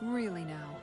Really now.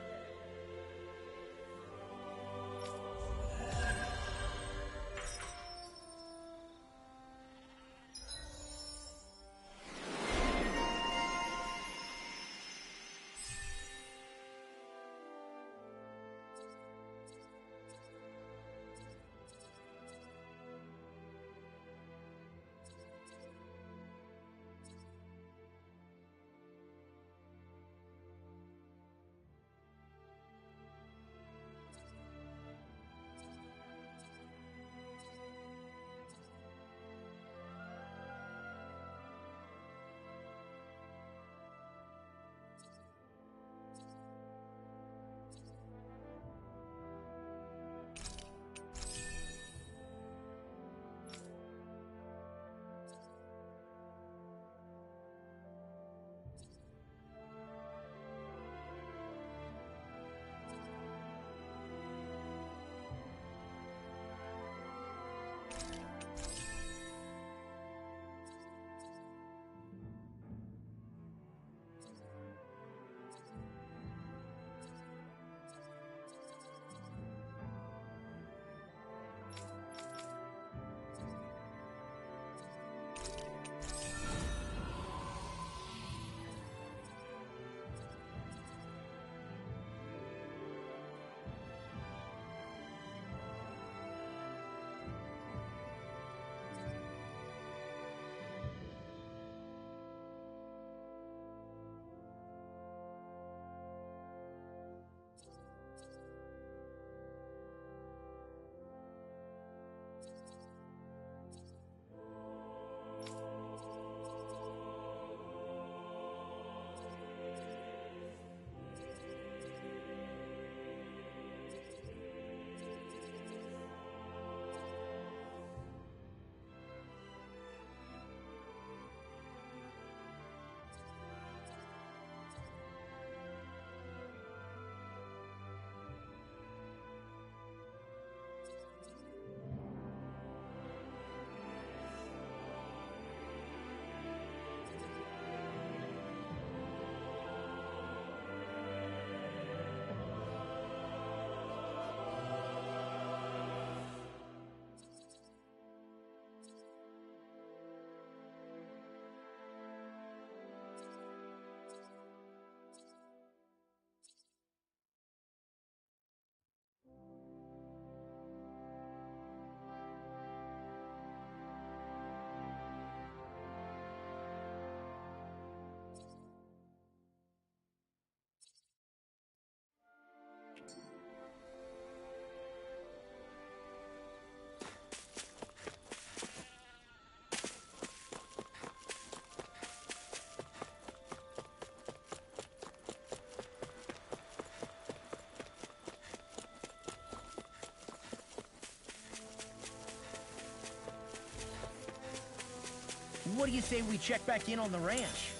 What do you say we check back in on the ranch?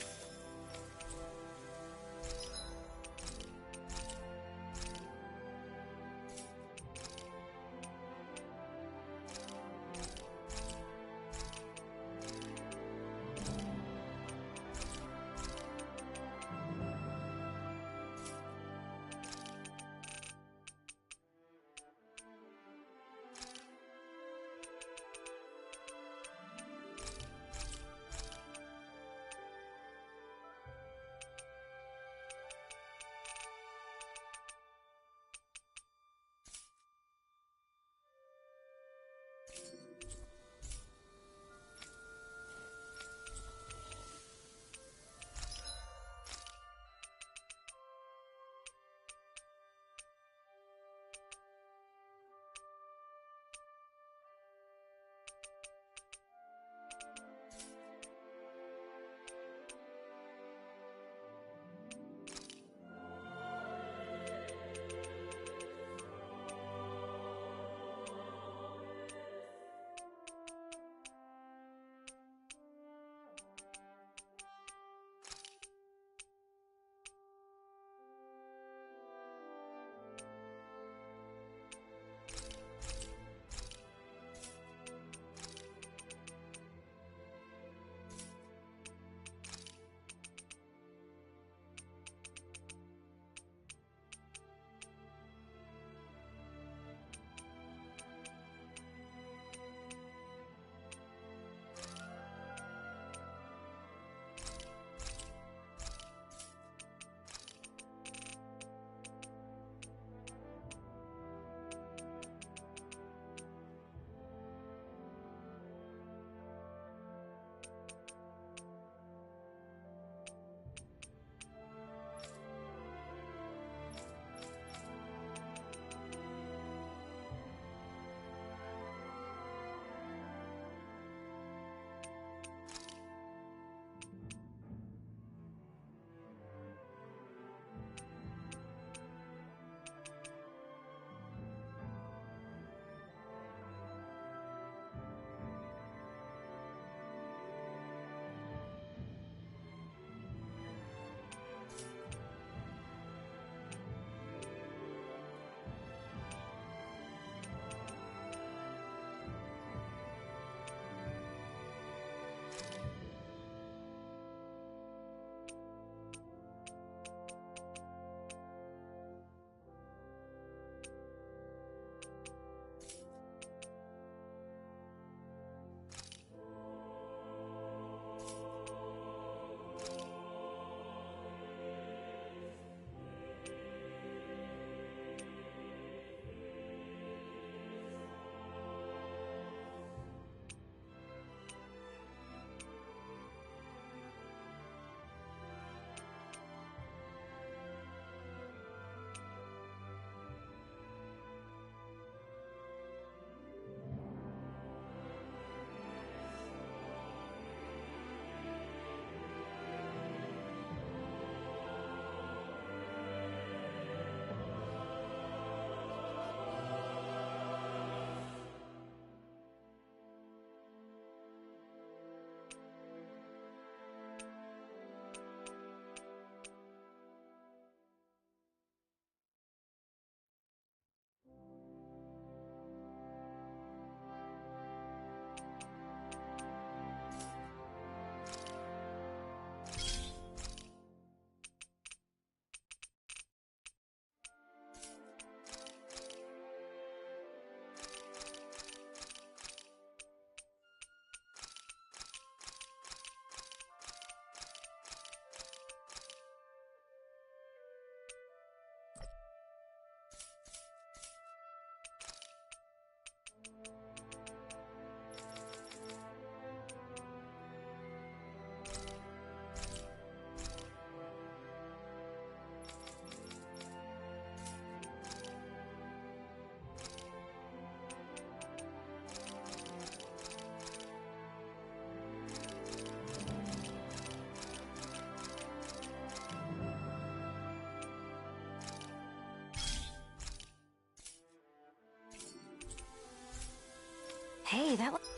Hey, that looks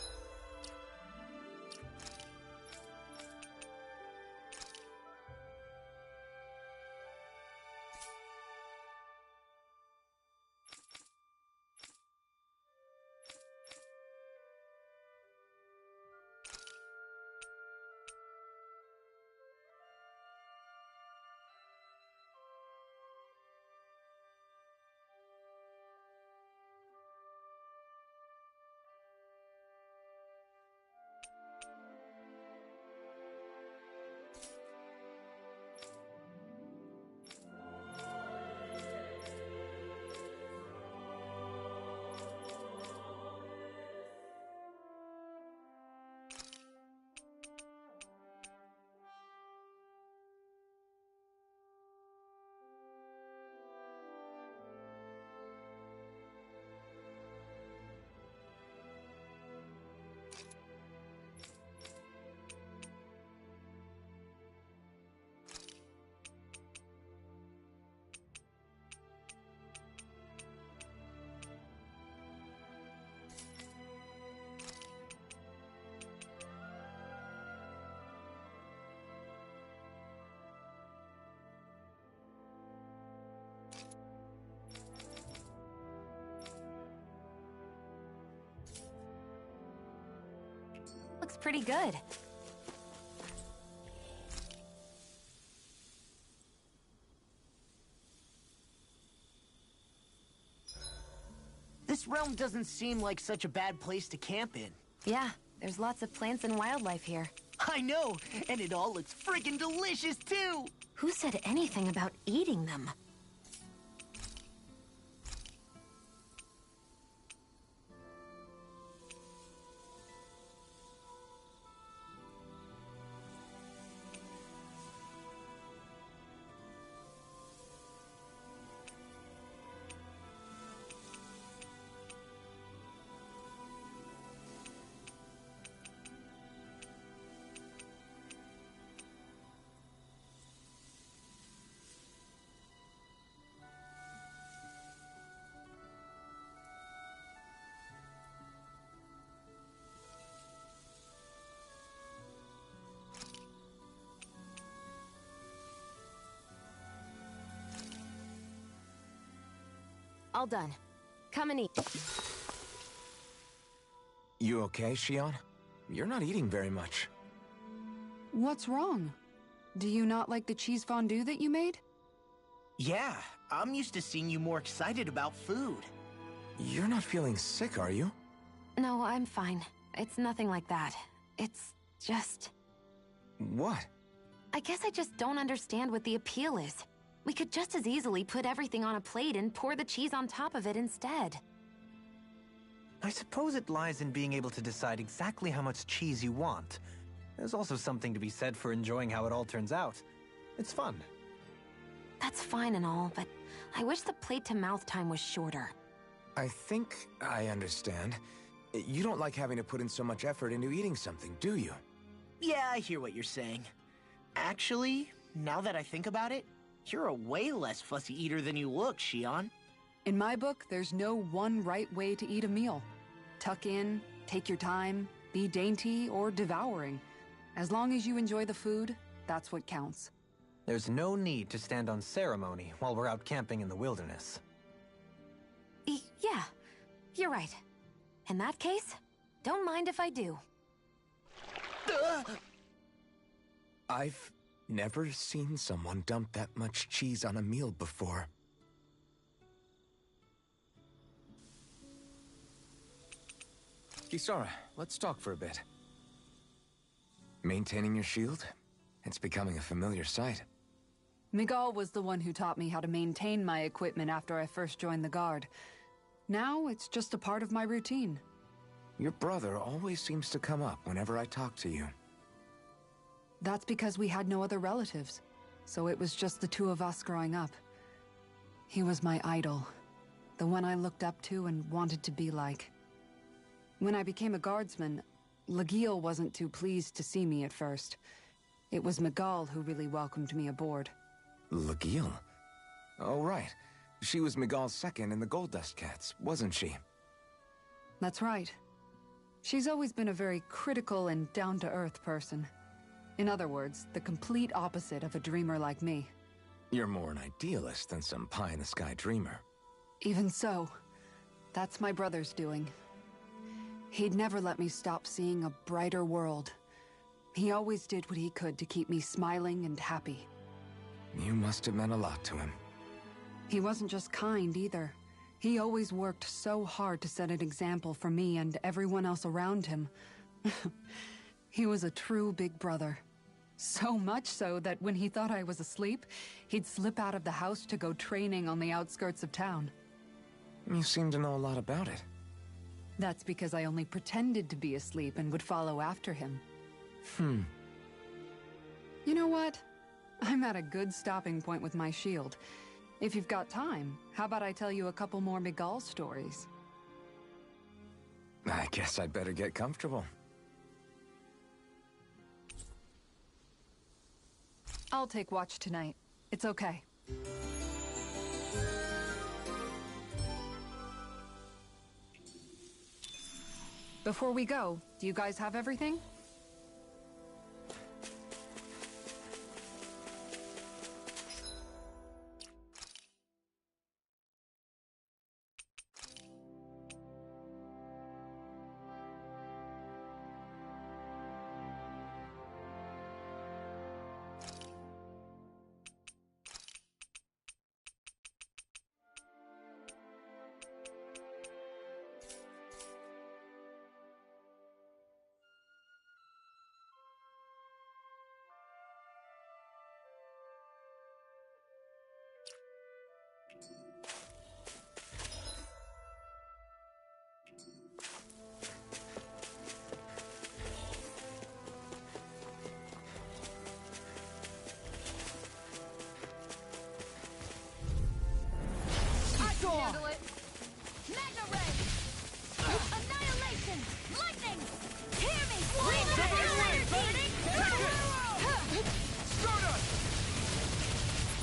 pretty good. This realm doesn't seem like such a bad place to camp in. Yeah, there's lots of plants and wildlife here. I know, and it all looks friggin' delicious too! Who said anything about eating them? All done. Come and eat. You okay, Xion? You're not eating very much. What's wrong? Do you not like the cheese fondue that you made? Yeah, I'm used to seeing you more excited about food. You're not feeling sick, are you? No, I'm fine. It's nothing like that. It's just... What? I guess I just don't understand what the appeal is. We could just as easily put everything on a plate and pour the cheese on top of it instead. I suppose it lies in being able to decide exactly how much cheese you want. There's also something to be said for enjoying how it all turns out. It's fun. That's fine and all, but I wish the plate-to-mouth time was shorter. I think I understand. You don't like having to put in so much effort into eating something, do you? Yeah, I hear what you're saying. Actually, now that I think about it, you're a way less fussy eater than you look, Xion. In my book, there's no one right way to eat a meal. Tuck in, take your time, be dainty or devouring. As long as you enjoy the food, that's what counts. There's no need to stand on ceremony while we're out camping in the wilderness. Yeah, you're right. In that case, don't mind if I do. I've never seen someone dump that much cheese on a meal before. Kisara, let's talk for a bit. Maintaining your shield? It's becoming a familiar sight. Miguel was the one who taught me how to maintain my equipment after I first joined the Guard. Now, it's just a part of my routine. Your brother always seems to come up whenever I talk to you. That's because we had no other relatives, so it was just the two of us growing up. He was my idol, the one I looked up to and wanted to be like. When I became a guardsman, Lagiel wasn't too pleased to see me at first. It was Miguel who really welcomed me aboard. Lagiel? Oh, right. She was Miguel's second in the Gold Dust Cats, wasn't she? That's right. She's always been a very critical and down-to-earth person. In other words, the complete opposite of a dreamer like me. You're more an idealist than some pie-in-the-sky dreamer. Even so, that's my brother's doing. He'd never let me stop seeing a brighter world. He always did what he could to keep me smiling and happy. You must have meant a lot to him. He wasn't just kind either. He always worked so hard to set an example for me and everyone else around him. He was a true big brother. So much so that when he thought I was asleep, he'd slip out of the house to go training on the outskirts of town. You seem to know a lot about it. That's because I only pretended to be asleep and would follow after him. You know what? I'm at a good stopping point with my shield. If you've got time, how about I tell you a couple more Miguel stories? I guess I'd better get comfortable. I'll take watch tonight. It's okay. Before we go, do you guys have everything? Handle it. Magna Ray! Annihilation! Lightning! Hear me! Flame of energy! Stardust!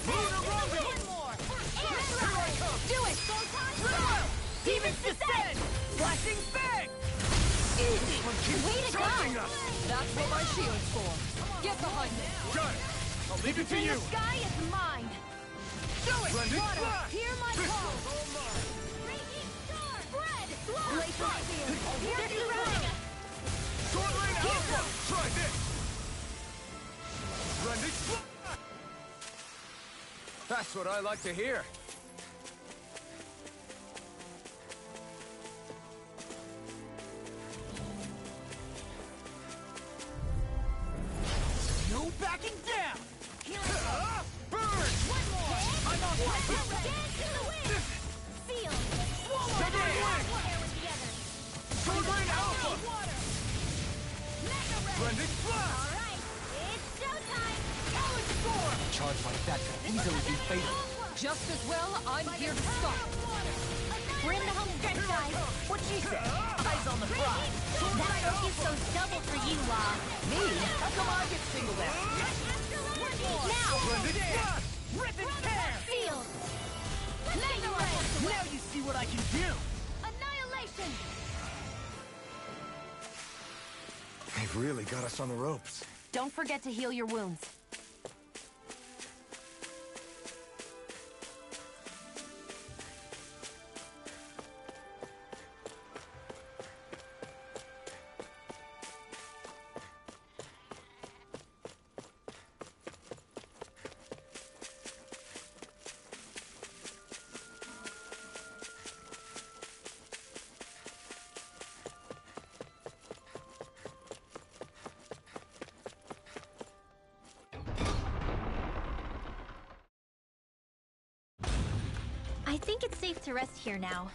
Moon eroding! One more! Here I come! Do it! Photon! Demons descend! Flashing bang! Easy! Way to Charging go! us! That's what my shield's for. Get behind me! Got it! I'll leave it to you! The sky is mine! Do it! Blended Water, flash! hear my This call! is all mine! Raging star! Bread! Glacial spear! Here's the ring! Sword Rain Alpha! Try this! Blended flash! That's what I like to hear. No backing down! Burn! One more! I'm on fire! Dance in the wind! Seal! Severing Wing! Together! Sword Rain Alpha! Water! Mega Ray! Blended flash! Alright, it's showtime! Talent Storm! Charge like that could easily be fatal. Just as well, I'm here to stop. We're in the home stretch, guys. What'd she say? Eyes on the prize! That trophy's so double for you, Law. Me? How come I get singled out? Now! Blended flash! Rip and tear! Field! Mega Ray! Now you see what I can do! Annihilation! They've really got us on the ropes. Don't forget to heal your wounds. I think it's safe to rest here now.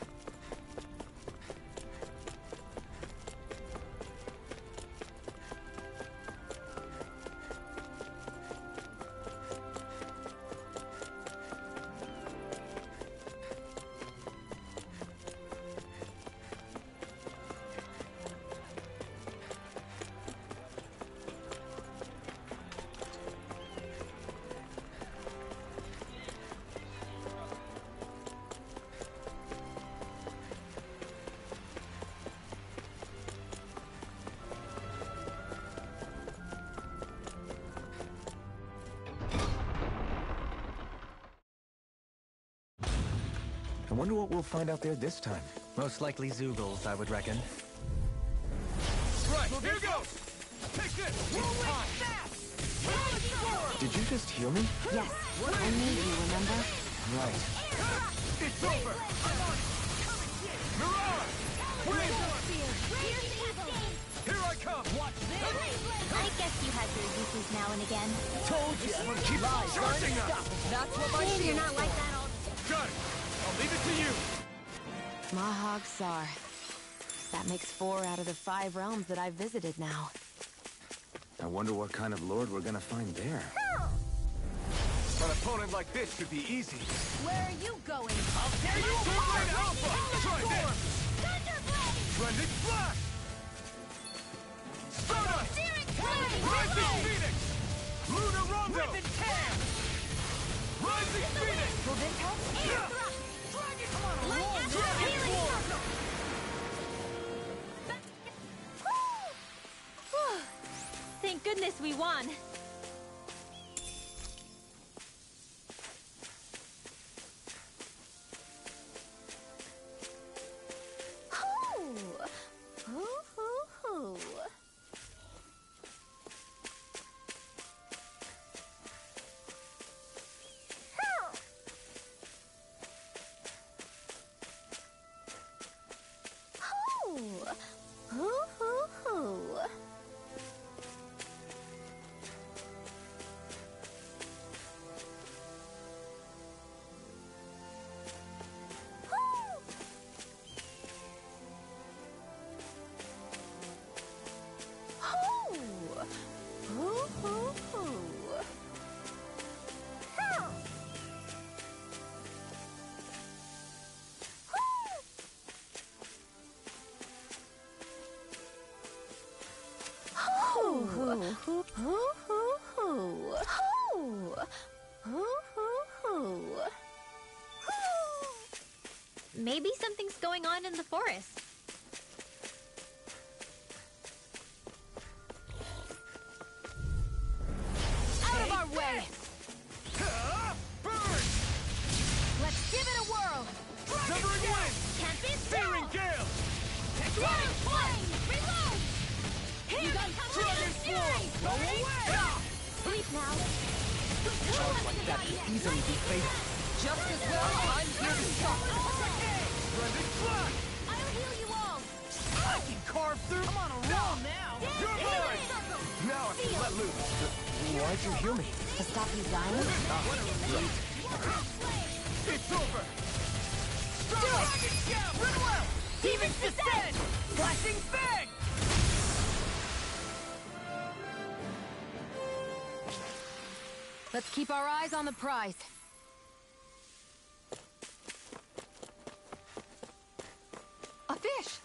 wonder what we'll find out there this time. Most likely Zoogles, I would reckon. Right, here goes! Take this! Did you just heal me? Yes, I need you, remember? Right. It's over! Mirage! Win! Here I come! Watch this! I guess you had your uses now and again. Told you! Keep charging us! That's what my You're shield not like that all Got it! I'll leave it to you! Mahag Sar. That makes 4 out of the 5 realms that I've visited now. I wonder what kind of lord we're gonna find there. An opponent like this should be easy. Where are you going? I'll tear you apart! Alpha! Try this! Thunderblade! Trending flash! Stardust! Rising Phoenix! Lunar Rondo! Rising Phoenix! Will this help? Yeah! Come on, roll, Dragon Force! Thank goodness we won. Maybe something's going on in the forest. Out of our way! Burn! Let's give it a whirl! Severing Wind! Can't be Searing Gale! Dragon Flame! Reload! Here got comes Dragon Swirl! Go away! Sleep now. Like that could easily be fatal. Just as well, I'm here to stop. Trending flash! I'll heal you all. I can carve through. I'm on a roll now. You're mine! Now I can let loose. Why'd you heal me? To stop you dying? It's over! Do it! Run well! Demons descend! Flashing Fang! Let's keep our eyes on the prize. A fish!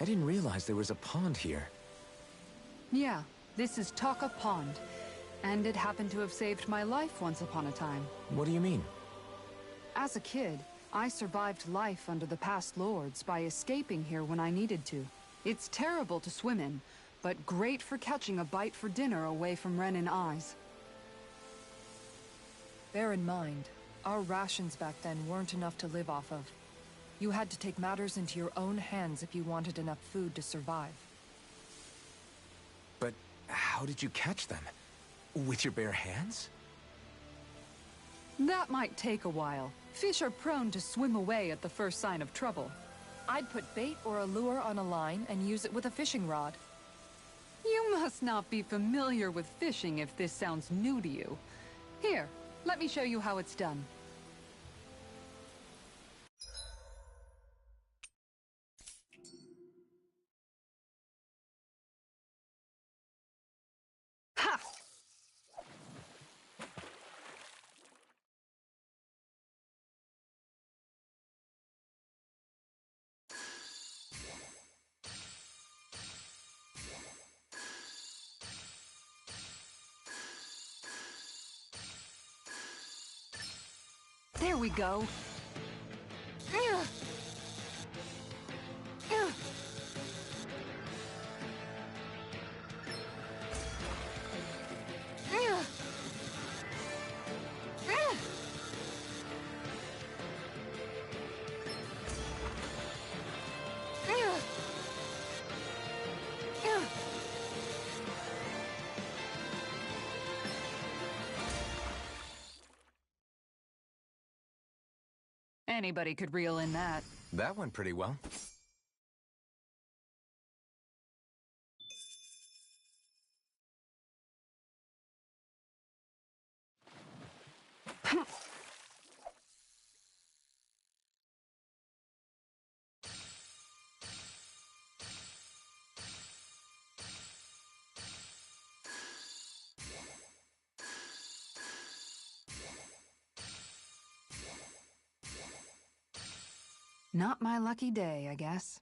I didn't realize there was a pond here. Yeah, this is Taka Pond. And it happened to have saved my life once upon a time. What do you mean? As a kid, I survived life under the past lords by escaping here when I needed to. It's terrible to swim in, but great for catching a bite for dinner away from Renin eyes. Bear in mind, our rations back then weren't enough to live off of. You had to take matters into your own hands if you wanted enough food to survive. But how did you catch them? With your bare hands? That might take a while. Fish are prone to swim away at the first sign of trouble. I'd put bait or a lure on a line and use it with a fishing rod. You must not be familiar with fishing if this sounds new to you. Here, let me show you how it's done. Ha! There we go. Anybody could reel in that. That went pretty well. Not my lucky day, I guess.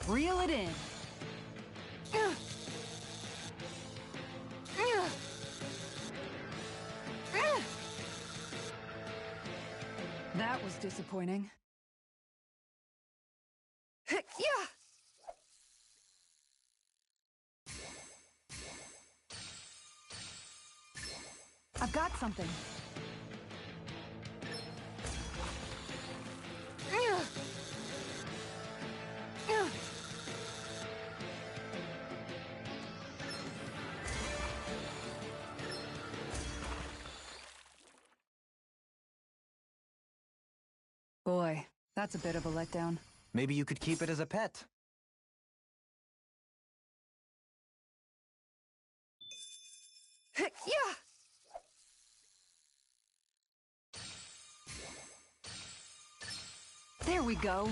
Reel it in. That was disappointing. Yeah. I've got something. Boy, that's a bit of a letdown. Maybe you could keep it as a pet. Yeah. There we go.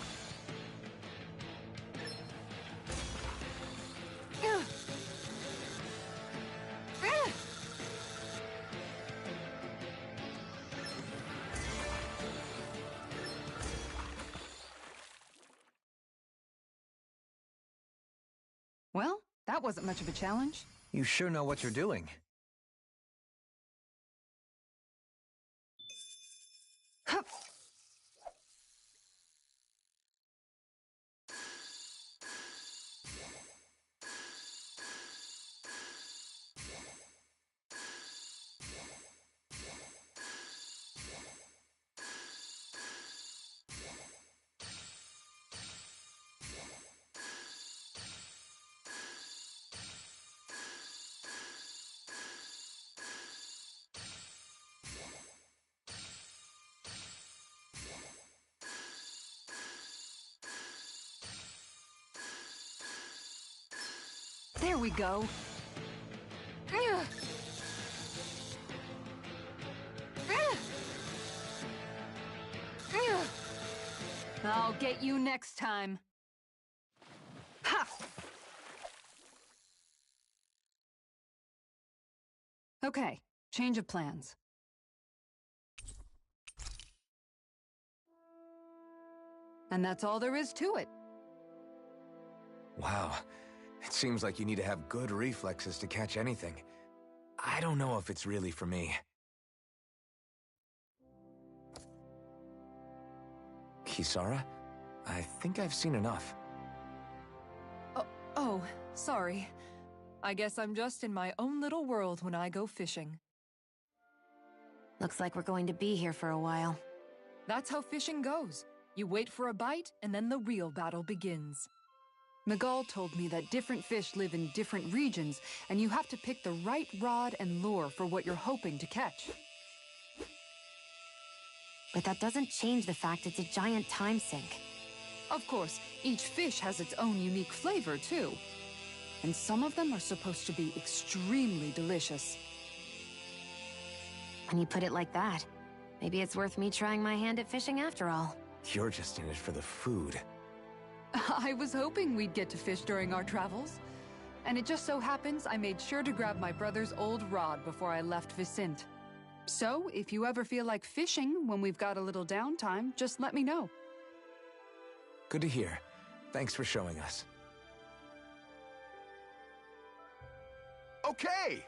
Well, that wasn't much of a challenge. You sure know what you're doing. There we go. I'll get you next time. Ha! Okay, change of plans. And that's all there is to it. Wow. It seems like you need to have good reflexes to catch anything. I don't know if it's really for me. Kisara? I think I've seen enough. Oh, sorry. I guess I'm just in my own little world when I go fishing. Looks like we're going to be here for a while. That's how fishing goes. You wait for a bite, and then the real battle begins. Miguel told me that different fish live in different regions, and you have to pick the right rod and lure for what you're hoping to catch. But that doesn't change the fact it's a giant time sink. Of course, each fish has its own unique flavor, too. And some of them are supposed to be extremely delicious. When you put it like that, maybe it's worth me trying my hand at fishing after all. You're just in it for the food. I was hoping we'd get to fish during our travels. And it just so happens I made sure to grab my brother's old rod before I left Vicente. So, if you ever feel like fishing when we've got a little downtime, just let me know. Good to hear. Thanks for showing us. Okay!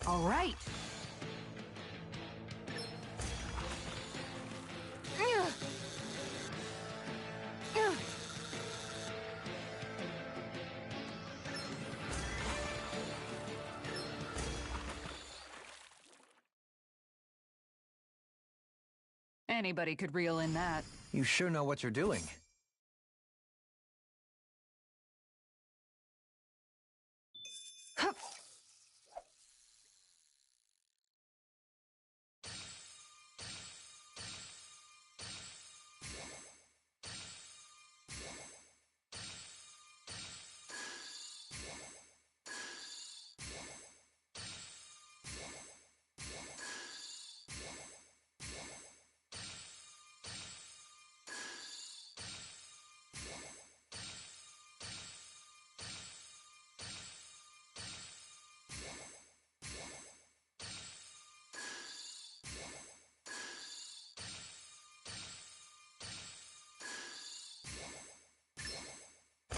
All right. Anybody could reel in that. You sure know what you're doing.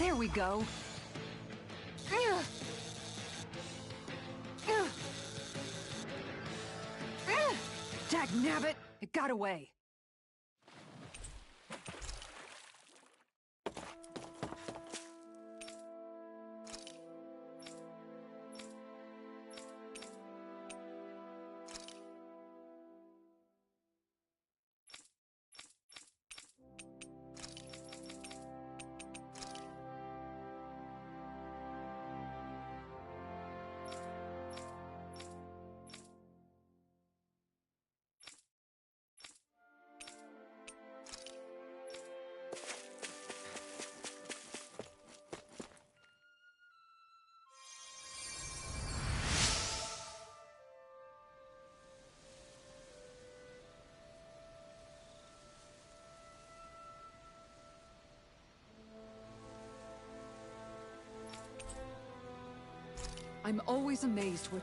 There we go. Dagnabbit! It got away. I'm always amazed with...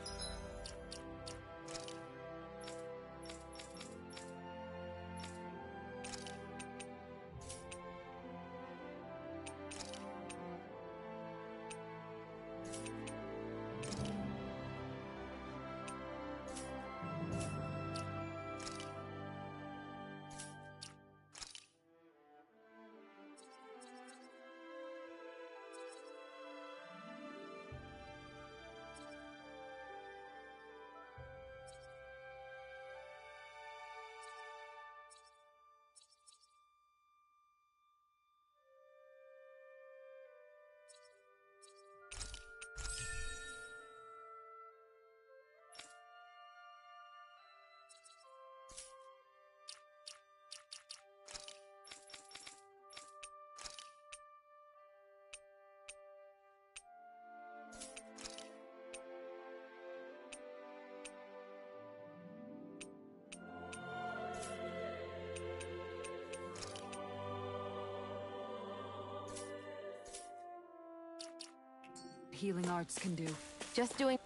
healing arts can do. Just doing...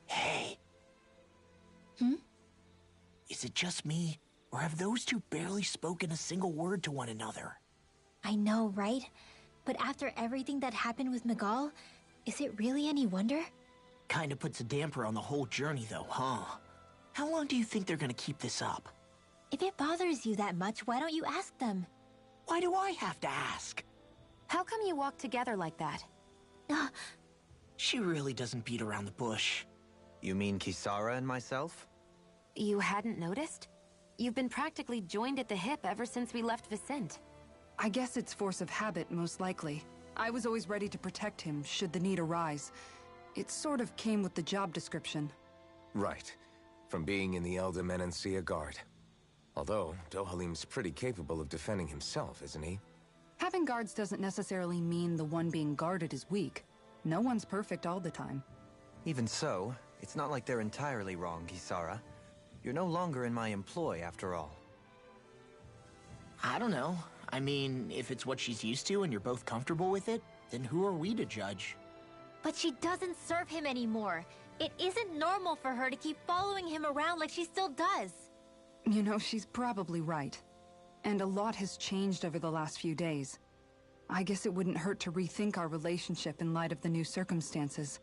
Hey. Is it just me, or have those two barely spoken a single word to one another? I know, right? But after everything that happened with Miguel, is it really any wonder? Kinda puts a damper on the whole journey, though, huh? How long do you think they're gonna keep this up? If it bothers you that much, why don't you ask them? Why do I have to ask? How come you walk together like that? She really doesn't beat around the bush. You mean Kisara and myself? You hadn't noticed? You've been practically joined at the hip ever since we left Vicente. I guess it's force of habit, most likely. I was always ready to protect him, should the need arise. It sort of came with the job description. Right. From being in the Elder Menancia Guard. Although, Dohalim's pretty capable of defending himself, isn't he? Having guards doesn't necessarily mean the one being guarded is weak. No one's perfect all the time. Even so, it's not like they're entirely wrong, Kisara. You're no longer in my employ, after all. I don't know. I mean, if it's what she's used to and you're both comfortable with it, then who are we to judge? But she doesn't serve him anymore. It isn't normal for her to keep following him around like she still does. You know, she's probably right. And a lot has changed over the last few days. I guess it wouldn't hurt to rethink our relationship in light of the new circumstances.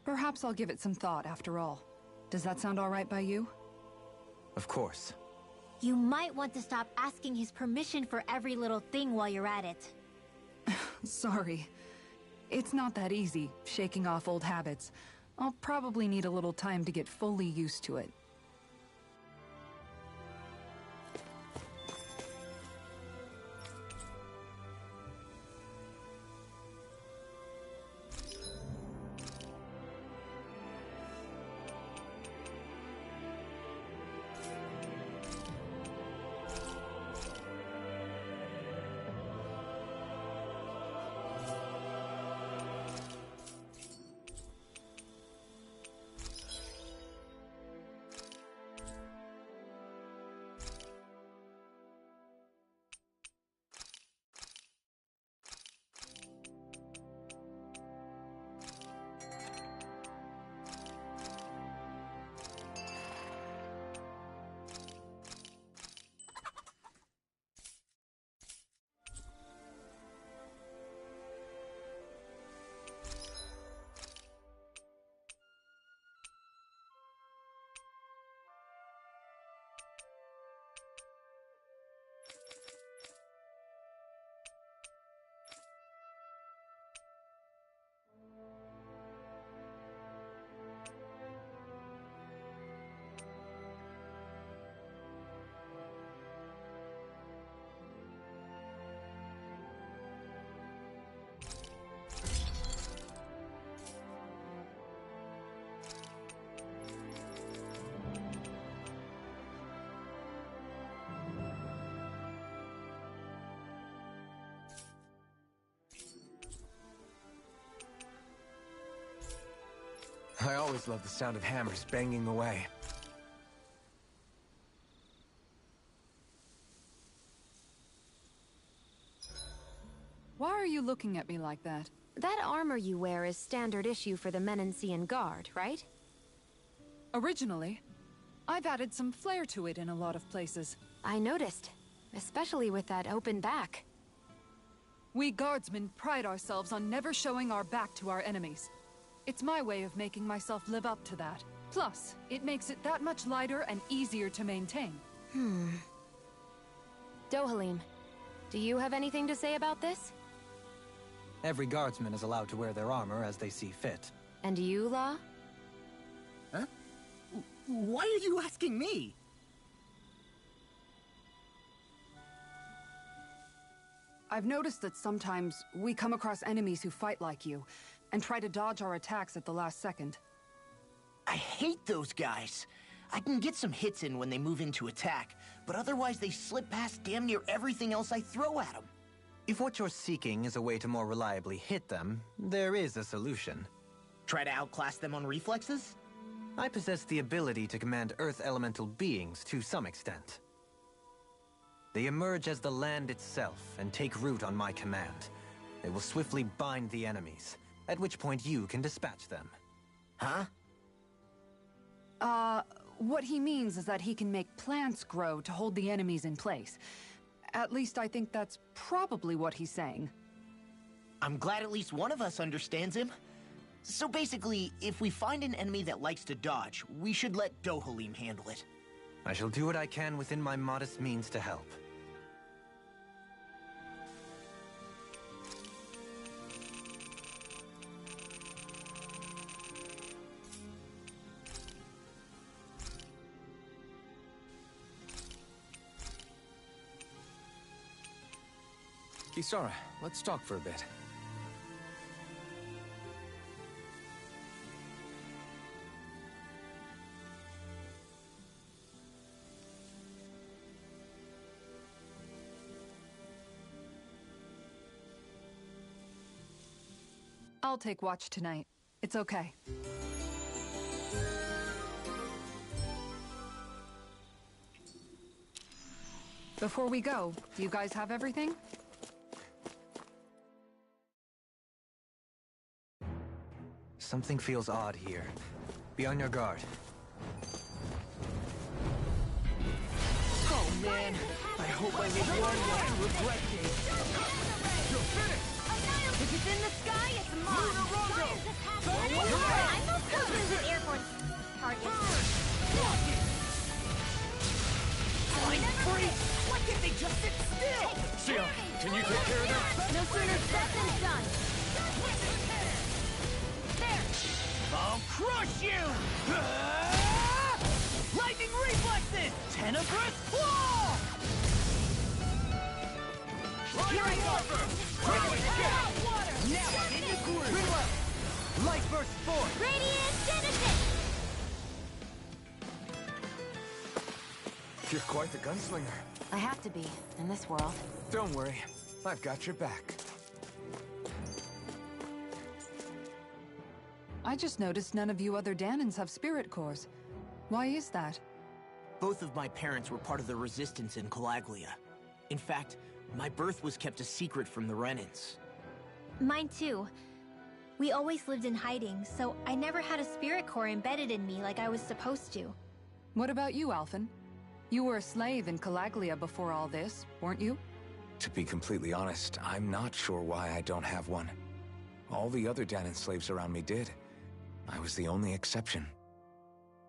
Perhaps I'll give it some thought after all. Does that sound all right by you? Of course. You might want to stop asking his permission for every little thing while you're at it. Sorry. It's not that easy, shaking off old habits. I'll probably need a little time to get fully used to it. I always love the sound of hammers banging away. Why are you looking at me like that? That armor you wear is standard issue for the Menancian Guard, right? Originally, I've added some flair to it in a lot of places. I noticed, especially with that open back. We guardsmen pride ourselves on never showing our back to our enemies. It's my way of making myself live up to that. Plus, it makes it that much lighter and easier to maintain. Dohalim, do you have anything to say about this? Every guardsman is allowed to wear their armor as they see fit. And you, Law? Huh? Why are you asking me? I've noticed that sometimes we come across enemies who fight like you, and try to dodge our attacks at the last second. I hate those guys. I can get some hits in when they move into attack, but otherwise they slip past damn near everything else I throw at them. If what you're seeking is a way to more reliably hit them, there is a solution. Try to outclass them on reflexes? I possess the ability to command Earth elemental beings to some extent. They emerge as the land itself and take root on my command. They will swiftly bind the enemies, at which point you can dispatch them. Huh? What he means is that he can make plants grow to hold the enemies in place. At least I think that's probably what he's saying. I'm glad at least one of us understands him. So basically, if we find an enemy that likes to dodge, we should let Dohalim handle it. I shall do what I can within my modest means to help. Kisara, let's talk for a bit. I'll take watch tonight. It's okay. Before we go, do you guys have everything? Something feels odd here. Be on your guard. Oh man, I hope I live long enough to regret this. You're finished! If it's in the sky, it's mine. I'm most confident with airborne targets. Flying freak! Why can't they just sit still? Sia, can you take care of them? No sooner said than done. There! I'll crush you! Lightning reflexes! Tenebrous claw! Here I go! Now I'm in the groove! Light burst forth! Radiant Genesis! You're quite the gunslinger. I have to be, in this world. Don't worry, I've got your back. I just noticed none of you other Danans have spirit cores. Why is that? Both of my parents were part of the resistance in Calaglia. In fact, my birth was kept a secret from the Renans. Mine too. We always lived in hiding, so I never had a spirit core embedded in me like I was supposed to. What about you, Alphen? You were a slave in Calaglia before all this, weren't you? To be completely honest, I'm not sure why I don't have one. All the other Danan slaves around me did. I was the only exception.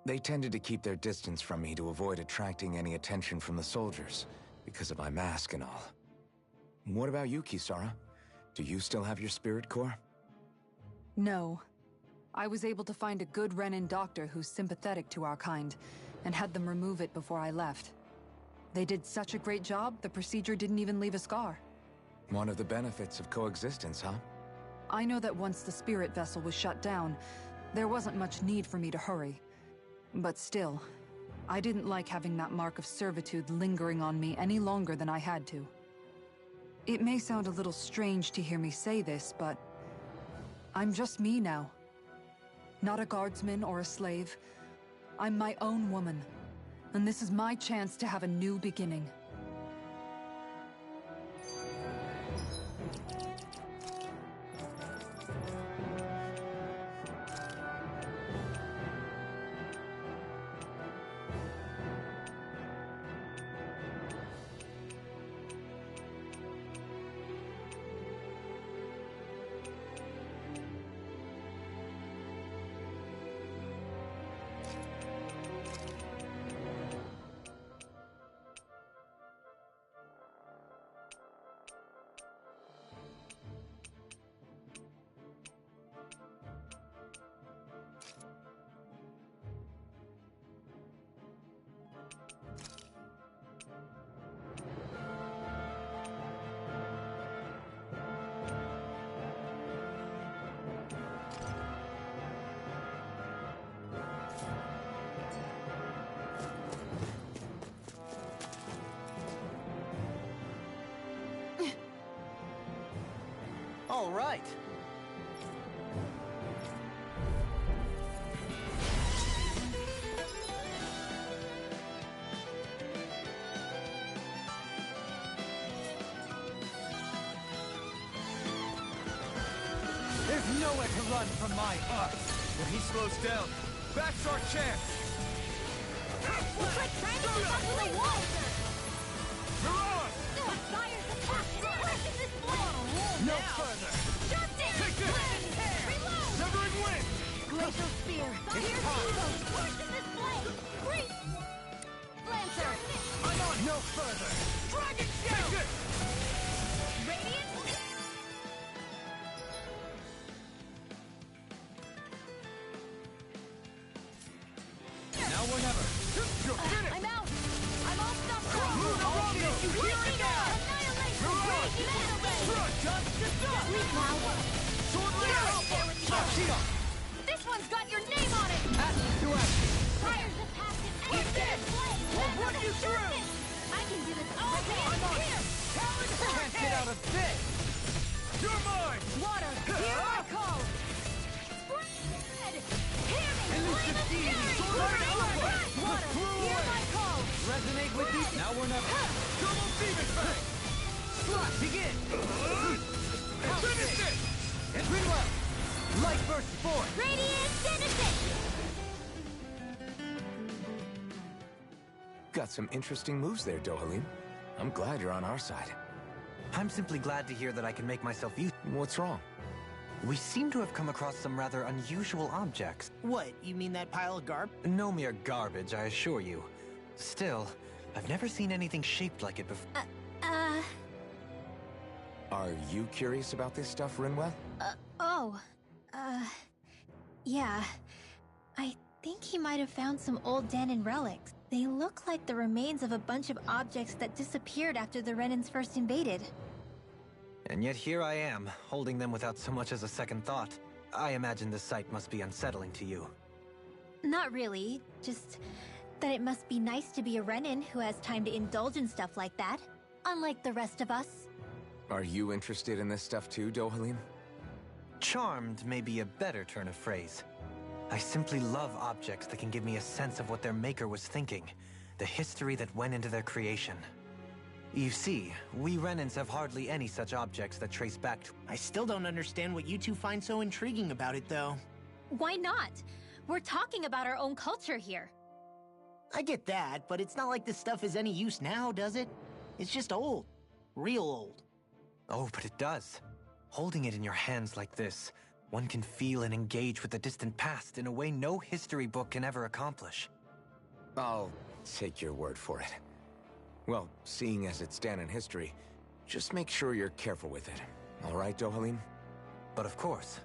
They tended to keep their distance from me to avoid attracting any attention from the soldiers, because of my mask and all. What about you, Kisara? Do you still have your spirit core? No. I was able to find a good Renan doctor who's sympathetic to our kind, and had them remove it before I left. They did such a great job, the procedure didn't even leave a scar. One of the benefits of coexistence, huh? I know that once the spirit vessel was shut down, there wasn't much need for me to hurry. But still, I didn't like having that mark of servitude lingering on me any longer than I had to. It may sound a little strange to hear me say this, but I'm just me now. Not a guardsman or a slave. I'm my own woman, and this is my chance to have a new beginning. All right. Nowhere to run from my art. When he slows down, that's our chance. It's like trying to keep up with a wall, sir. You're on! Fire's attack! Where's this blade? No further! Justice! Take this! Reload! Severing wind! Glacial spear! Here's Evo! Where's this blade? Great! Lancer! I'm on! No further! Dragon Take Shield! this! Radiant! Now or never! You're finished! I'm out! I'm all stuck! Lunarongo! You hear it now! Annihilation! You're on! Breaking mana! Dust to dust! Sleep now! Sword Layer Alpha! Shashira! This one's got your name on it! Action to action! Fire's attack is Eat this! We'll run you through! I can do this all day I'm on! here! Can't get out of this! You're mine! Water, hear my call! Spread! Hear me! Elusive Flame of Deity, fury! Sword Layer Alpha! Water, hear my call! Resonate with these. Now or never. Double Demon Fang! Slot, begin! Finish it! And pretty well! Light burst forth! Radiant Citizen! Got some interesting moves there, Dohalim. I'm glad you're on our side. I'm simply glad to hear that I can make myself use. What's wrong? We seem to have come across some rather unusual objects. What, you mean that pile of garb? No mere garbage, I assure you. Still, I've never seen anything shaped like it before. Are you curious about this stuff, Rinwell? Yeah. I think he might have found some old Dahnan relics. They look like the remains of a bunch of objects that disappeared after the Renans first invaded. And yet here I am, holding them without so much as a second thought. I imagine this sight must be unsettling to you. Not really, just that it must be nice to be a Renan who has time to indulge in stuff like that, unlike the rest of us. Are you interested in this stuff too, Dohalim? Charmed may be a better turn of phrase. I simply love objects that can give me a sense of what their maker was thinking, the history that went into their creation. You see, we Renans have hardly any such objects that trace back to... I still don't understand what you two find so intriguing about it, though. Why not? We're talking about our own culture here. I get that, but it's not like this stuff is any use now, does it? It's just old. Real old. Oh, but it does. Holding it in your hands like this, one can feel and engage with the distant past in a way no history book can ever accomplish. I'll take your word for it. Well, seeing as it's Dahnan history, just make sure you're careful with it. All right, Dohalim? But of course.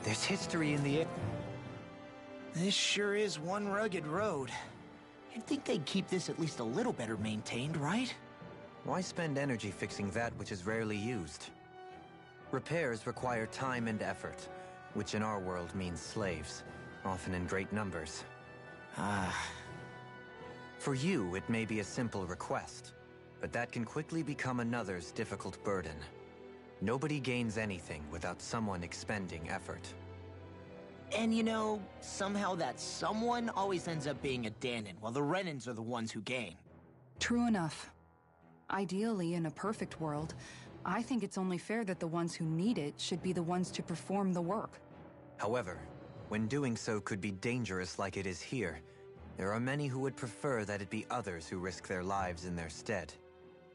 There's history in the air. This sure is one rugged road. You'd think they'd keep this at least a little better maintained, right? Why spend energy fixing that which is rarely used? Repairs require time and effort, which in our world means slaves, often in great numbers. For you, it may be a simple request, but that can quickly become another's difficult burden. Nobody gains anything without someone expending effort. And you know, somehow that someone always ends up being a Danon, while the Renans are the ones who gain. True enough. Ideally, in a perfect world, I think it's only fair that the ones who need it should be the ones to perform the work. However, when doing so could be dangerous like it is here, there are many who would prefer that it be others who risk their lives in their stead.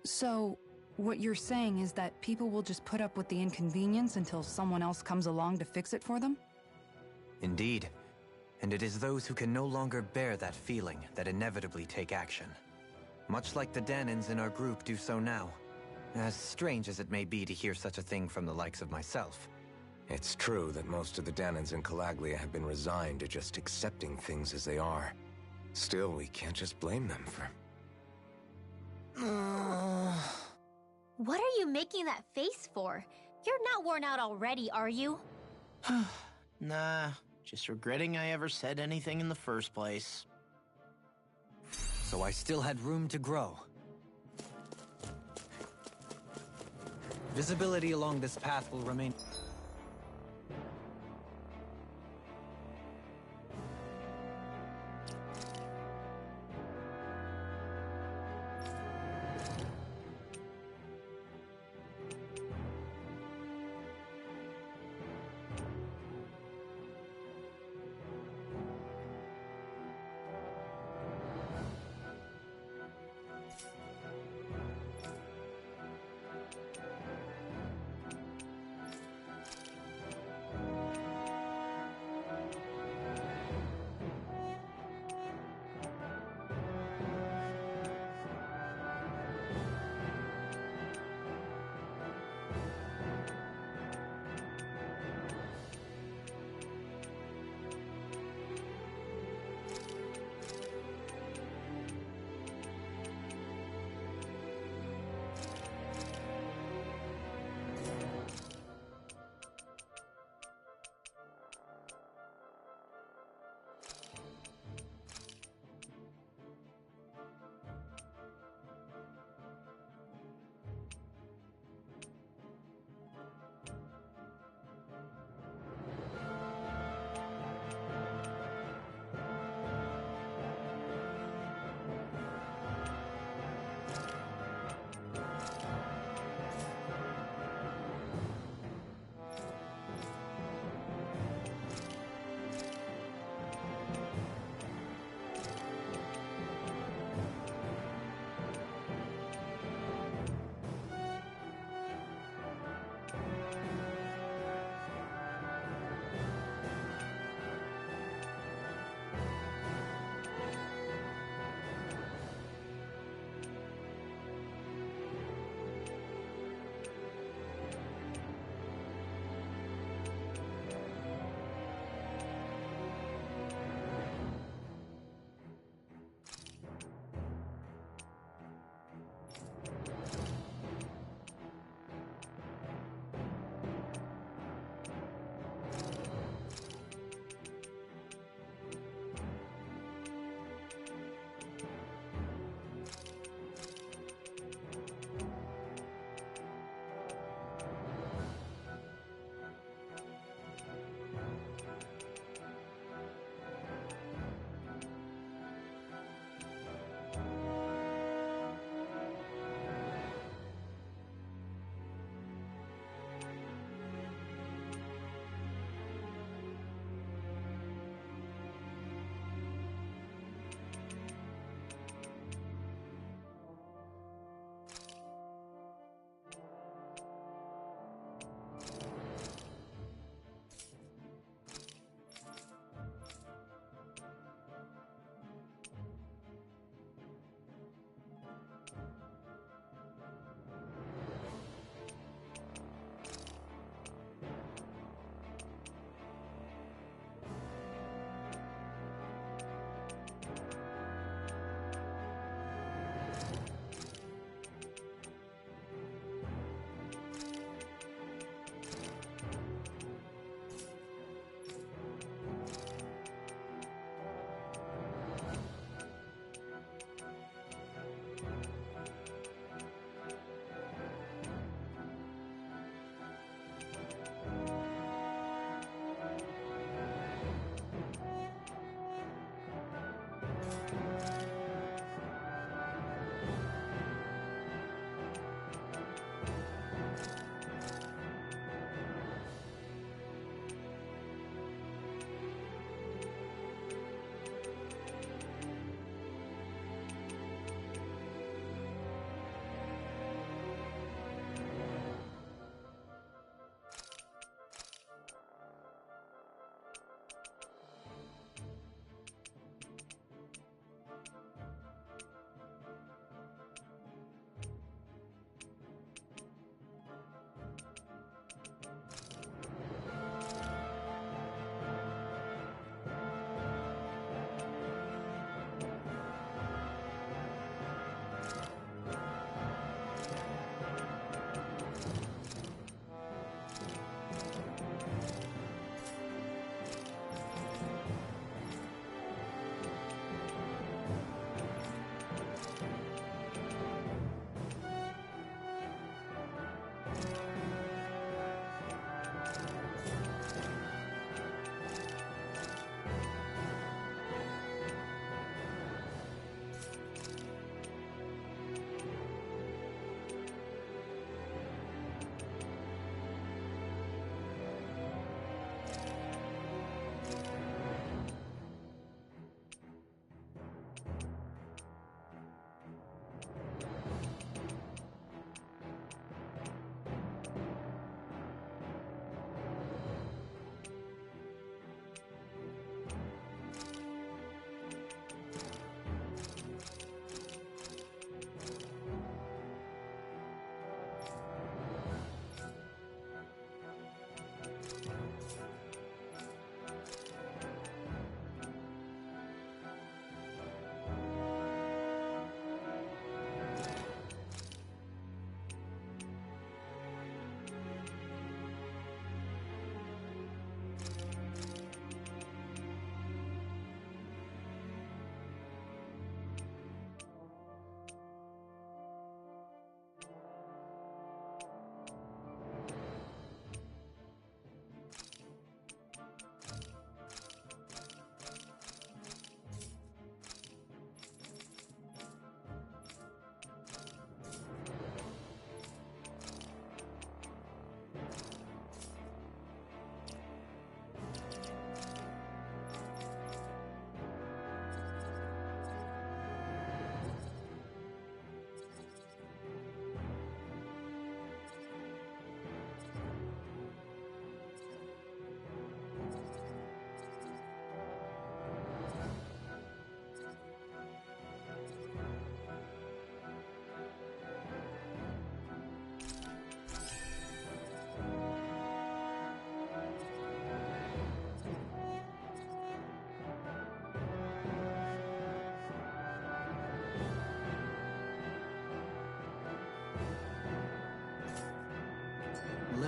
So, what you're saying is that people will just put up with the inconvenience until someone else comes along to fix it for them? Indeed. And it is those who can no longer bear that feeling that inevitably take action. Much like the Danons in our group do so now. As strange as it may be to hear such a thing from the likes of myself. It's true that most of the Danons in Calaglia have been resigned to just accepting things as they are. Still, we can't just blame them for... What are you making that face for? You're not worn out already, are you? Nah, just regretting I ever said anything in the first place. So I still had room to grow. Visibility along this path will remain...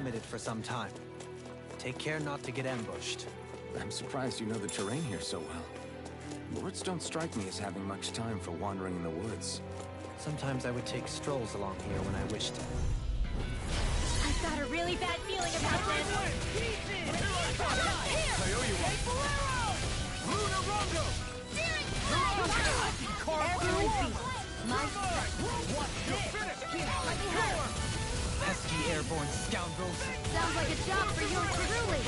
limited for some time. Take care not to get ambushed. I'm surprised you know the terrain here so well. Lords don't strike me as having much time for wandering in the woods. Sometimes I would take strolls along here when I wished. I've got a really bad feeling about this. Pesky airborne scoundrels! Sounds like a job for yours truly.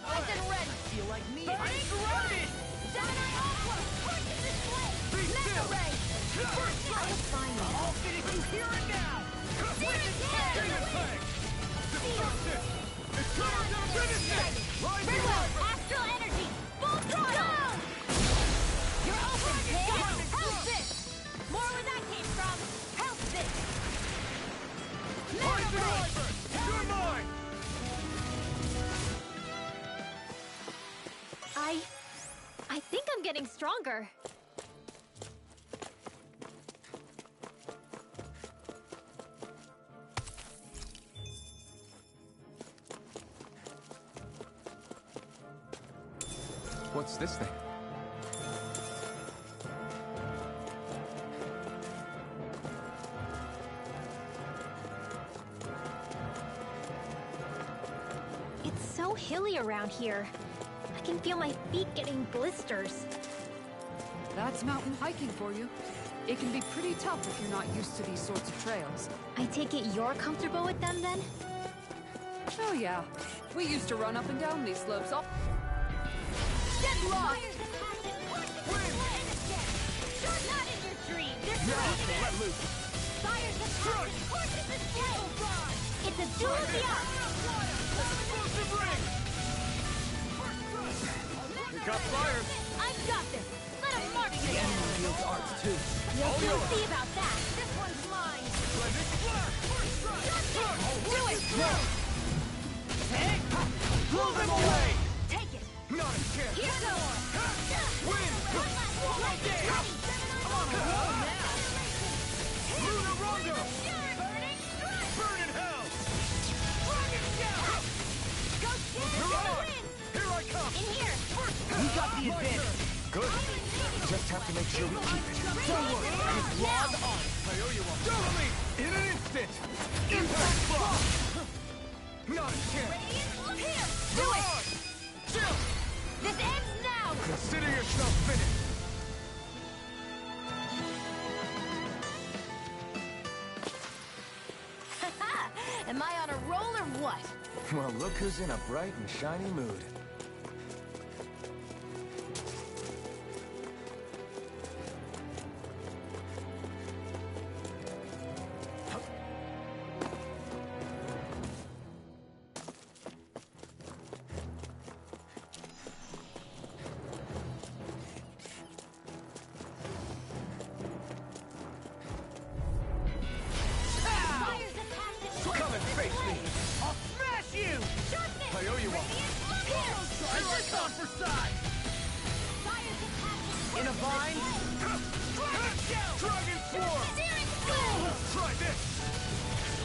Nice and ready. Feel like me. Gemini Aqua, push in this way. Mega Ray. I will find you. I'll finish you here and now. Searing Tail. It's time to finish it. Ridwell, Astral Energy. Full throttle. You're open, Tail. Hell Fist. More where that came from. Hell Fist. Mega Ray. You're mine. I think I'm getting stronger. What's this thing? It's so hilly around here. I can feel my feet getting blisters. That's mountain hiking for you. It can be pretty tough if you're not used to these sorts of trails. I take it you're comfortable with them then? Oh yeah, we used to run up and down these slopes all... Deadlock! Not in your dreams! They're Let loose. Fire's the passion! Horses the flame! It's a duel of the arts! Explosive ring. We got fires. I've got this! Let him march The you! enemy wields arts too. You'll see about that! This one's mine! Splendid splash. Do it! Blow them away. Take it! Not a chance. Here goes! Win. Right there. I'm on a roll now. Luna Rondo. Burn in hell. Go get it! Mirage. Here I come. In here! We got the advantage. Good. Just have to make sure we keep it. Don't worry. It's log on. I owe you one. Don't leave. In an instant. Impact block. Not a chance. Here! Do it! Mirage. Chill. This ends now! Consider yourself finished. Am I on a roll or what? Well, look who's in a bright and shiny mood. Come and face me. I'll smash you. I owe you one. Here I come for size. In a bind? Dragon Swarm. Try this.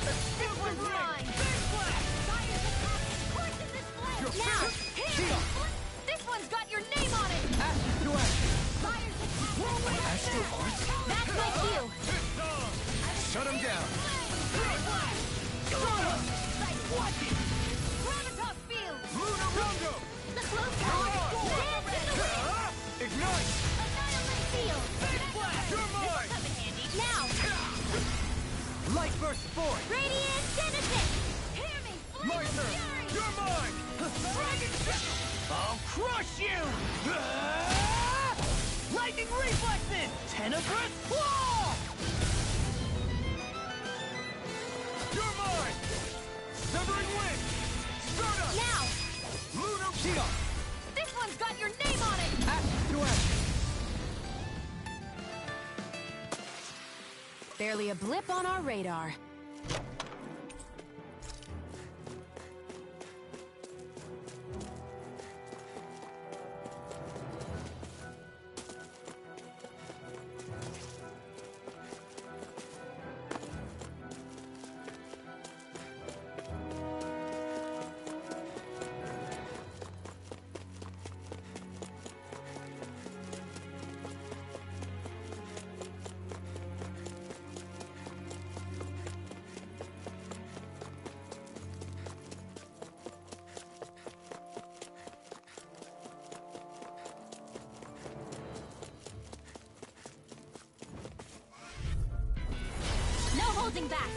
This one's mine! You're Now! finished. Here! This one's got your name on it! Ash to ash. Astral Arts? That's my cue! It's on. Shut him down. Gravitas Field! Luna Rondo. The close power! Dance in the wind! Ignite. Annihilate Field! You're mine. Come in handy! Now! Light burst forth. Radiant Genesis! Hear me! My Flame of turn. Fury! You're mine. Dragon I'll crush you. Lightning reflexes. Tenebrous claw. You're mine. Severing wind. Stardust. Now! Luna. Shield. This one's got your name on it! Ash to ash. Barely a blip on our radar. back.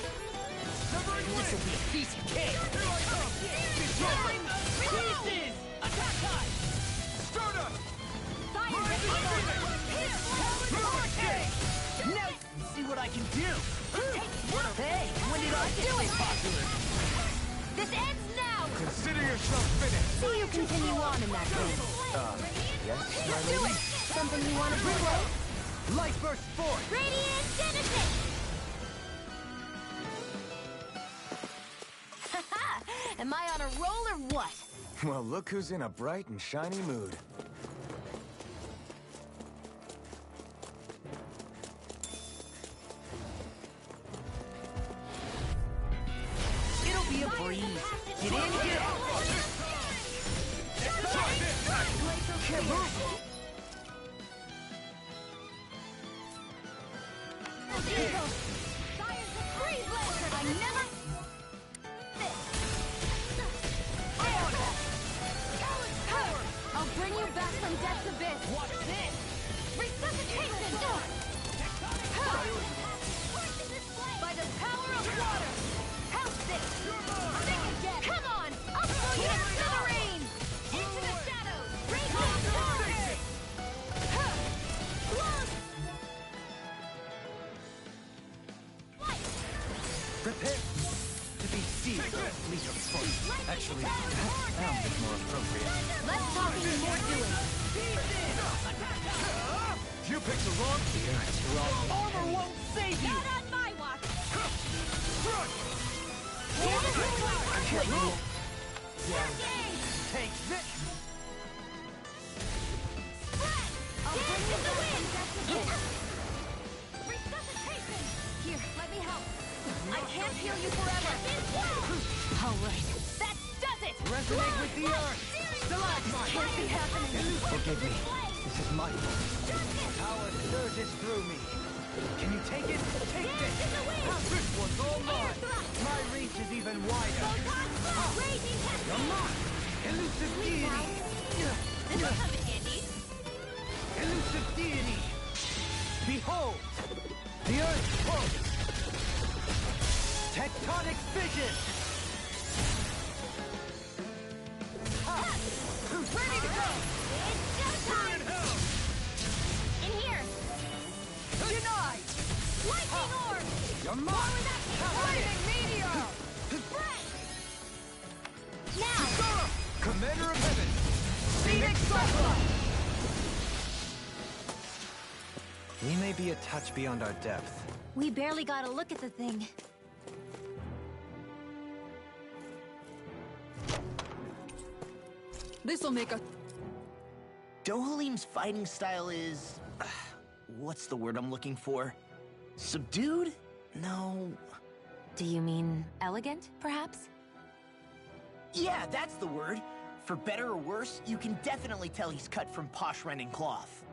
This'll be a piece of cake. Here I come! Time! Pieces! Attack time! Stardust! Fire! Now, see what I can do. Hey, when did I get so popular? This ends now! Consider yourself finished! See you continue on in that case. Yes, my Do lady? it! Something you want to bring up? Light burst forth! Radiant Genesis! Haha! Am I on a roll or what? Well, look who's in a bright and shiny mood. It'll be a breeze. Get in, get out. Can't move! I never... I'll bring you back from death's abyss. Watch this! Resuscitation! By the power of water! Help this! Sing again! Come on! I'll throw you to smithereens! Into the shadows! Radiant warrior! Prepare to be sealed, fleet of foot. Actually, that sounded more appropriate. Less talking, more doing. You picked the wrong gear. Armor won't save you. Not on my watch. I can't move. Take this! I'll bring you the wind. Resuscitation. Here, let me help. I can't heal you forever. All right, that does it. Resonate with the earth! Stalagmite. Can't be happening. Forgive me. This is my fault. Power surges through me. Can you take it? Take this! This one's all mine! My reach is even wider. You're mark! Elusive deity! This will come in handy. Elusive deity! Behold! The earth pulse! Tectonic fission! Ready to go. It's showtime. In here. Denied! Lightning orb. Your mark! Lightning meteor. Break. Now. Commander of Heaven! Phoenix Cyclone. We may be a touch beyond our depth. We barely got a look at the thing. This'll make a... Dohalim's fighting style is... what's the word I'm looking for? Subdued? No... Do you mean elegant, perhaps? Yeah, that's the word. For better or worse, you can definitely tell he's cut from posh rending cloth.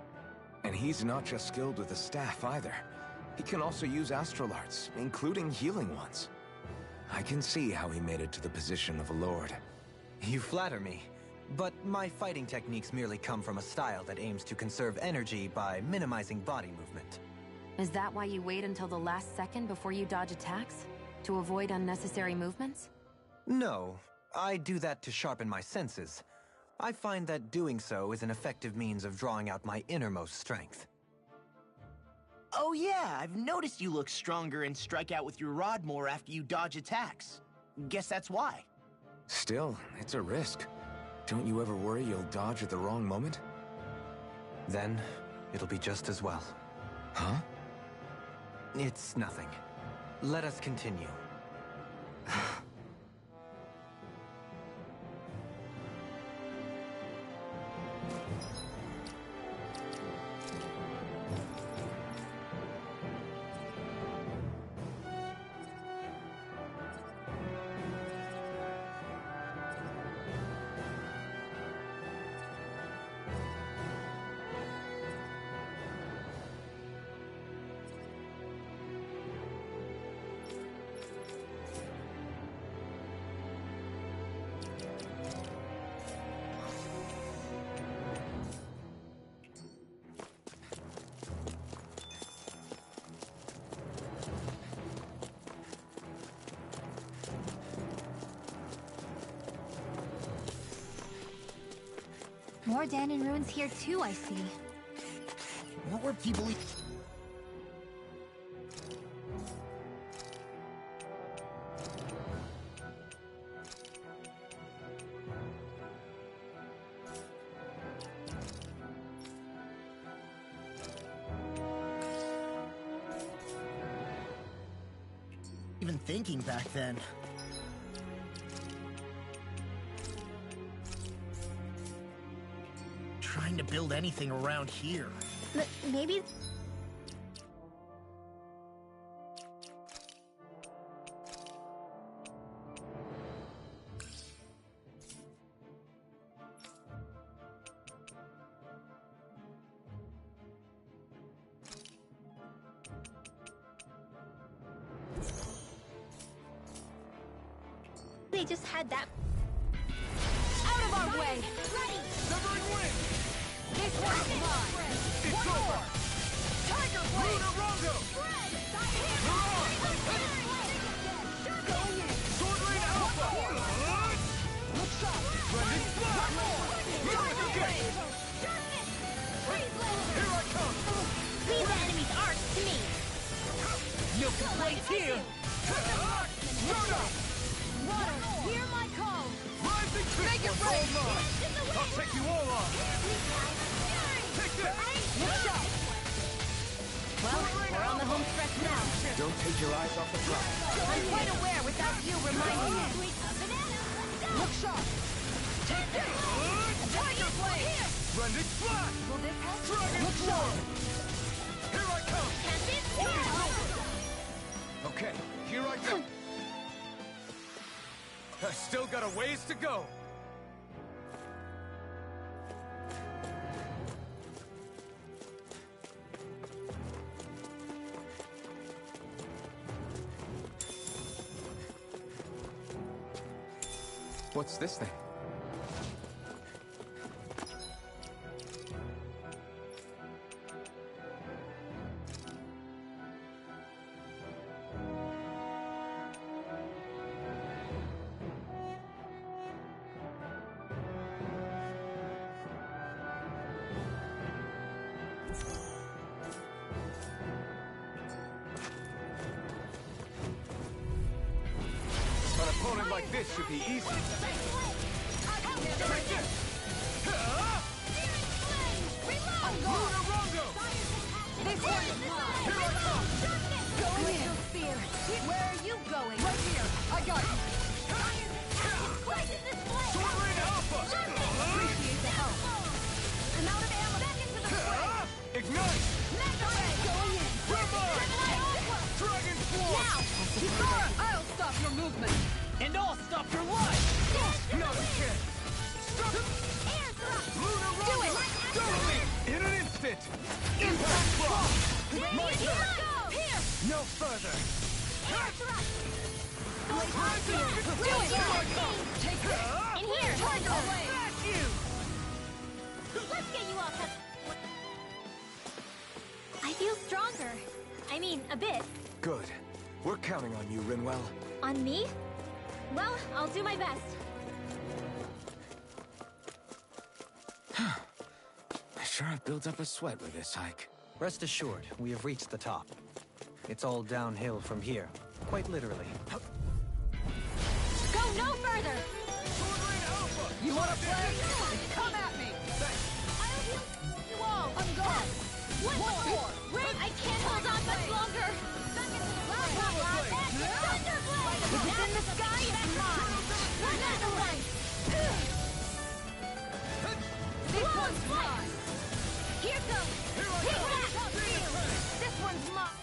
And he's not just skilled with the staff either. He can also use astral arts, including healing ones. I can see how he made it to the position of a lord. You flatter me. But my fighting techniques merely come from a style that aims to conserve energy by minimizing body movement. Is that why you wait until the last second before you dodge attacks? To avoid unnecessary movements? No, I do that to sharpen my senses. I find that doing so is an effective means of drawing out my innermost strength. Oh yeah, I've noticed you look stronger and strike out with your rod more after you dodge attacks. Guess that's why. Still, it's a risk. Don't you ever worry you'll dodge at the wrong moment? Then, it'll be just as well. Huh? It's nothing. Let us continue. More Danon ruins here too, I see. What were people even thinking back then? Trying to build anything around here. Maybe... they just had that... Out of our way! Ready! Severing wind! This one's mine! It's over! Tiger Blade! Lunarongo! Fred! Going in! Sword Rain Alpha! Look shot! Rending Flash! Tiger Gate! Here I come! Leave the enemy's arcs to me! No complaints here! Start up! Water, hear my call! Rising Fist! Make it All rain! mine! I'll take you all on! Take this! Look shot! Well, we're on the home stretch now. Don't take your eyes off the prize. I'm quite aware without you reminding me. Look shot! Take this! Tiger Blade! Rending Flash! Will this help? Dragon Look Swarm! shot! Here I come! Okay, here I go. I still got a ways to go. What's this thing? An opponent like this should be easy. Take this! Lunarongo! This one is mine! Here I come! Going in! Spear! Where are you going? Right here! I got it! Sword Rain Alpha! Appreciate the help! I'm out of ammo! Back into the fray! Ignite! Mega Ray! Going in! Dragon Swarm! Now! Kisara! I'll stop your movement! And I'll stop your life! Not a chance! Stop! Lunarongo! Do it! Go! In an instant! Impact Block! My turn! Here! No further! Do it! Take her! In here! Tiger Blade! Back you! Let's get you all cut. I feel stronger. I mean, a bit. Good. We're counting on you, Rinwell. On me? Well, I'll do my best. I sure have built up a sweat with this hike. Rest assured, we have reached the top. It's all downhill from here, quite literally. Go no further! Sword Rain Alpha! You wanna play? Come at me! I'll heal you all! I'm gone! One more! Wait, I can't hold on much longer! Thunderblade! If it's in the sky, it's mine! Another one! This one's mine! Here goes! Take that! This one's mine!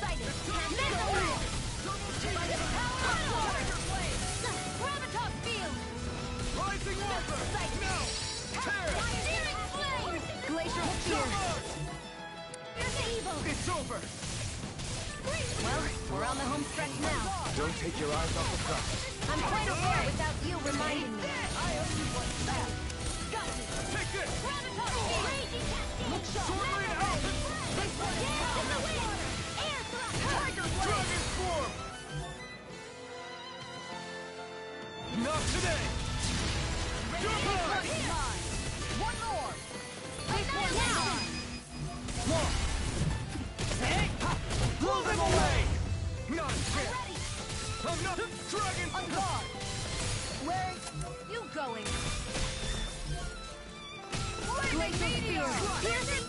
Sighted! Mega Ray! By the power of water! Gravitas field! Rising Lava! Now! Tear! Searing flame! Glacial spear! Here's the evil! It's over! Well, we're on the home stretch now. Don't take your eyes off the prize. I'm quite aware without you reminding me. I owe you one back! Got it! Take this! Gravitas field! Raging Look cascade! shot! Sword Rain Alpha! This one's Dance in the mine! wind! Air thrust! Tiger Blade! Dragon Swarm! Not today! One more! This one's mine! Blow them away! Not a chance! I'm not dragon! On guard! Where's you going? Glacial Spear! Piercing!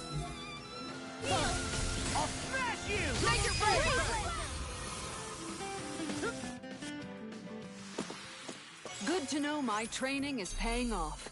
I'll smash you! Make your break! Good to know my training is paying off.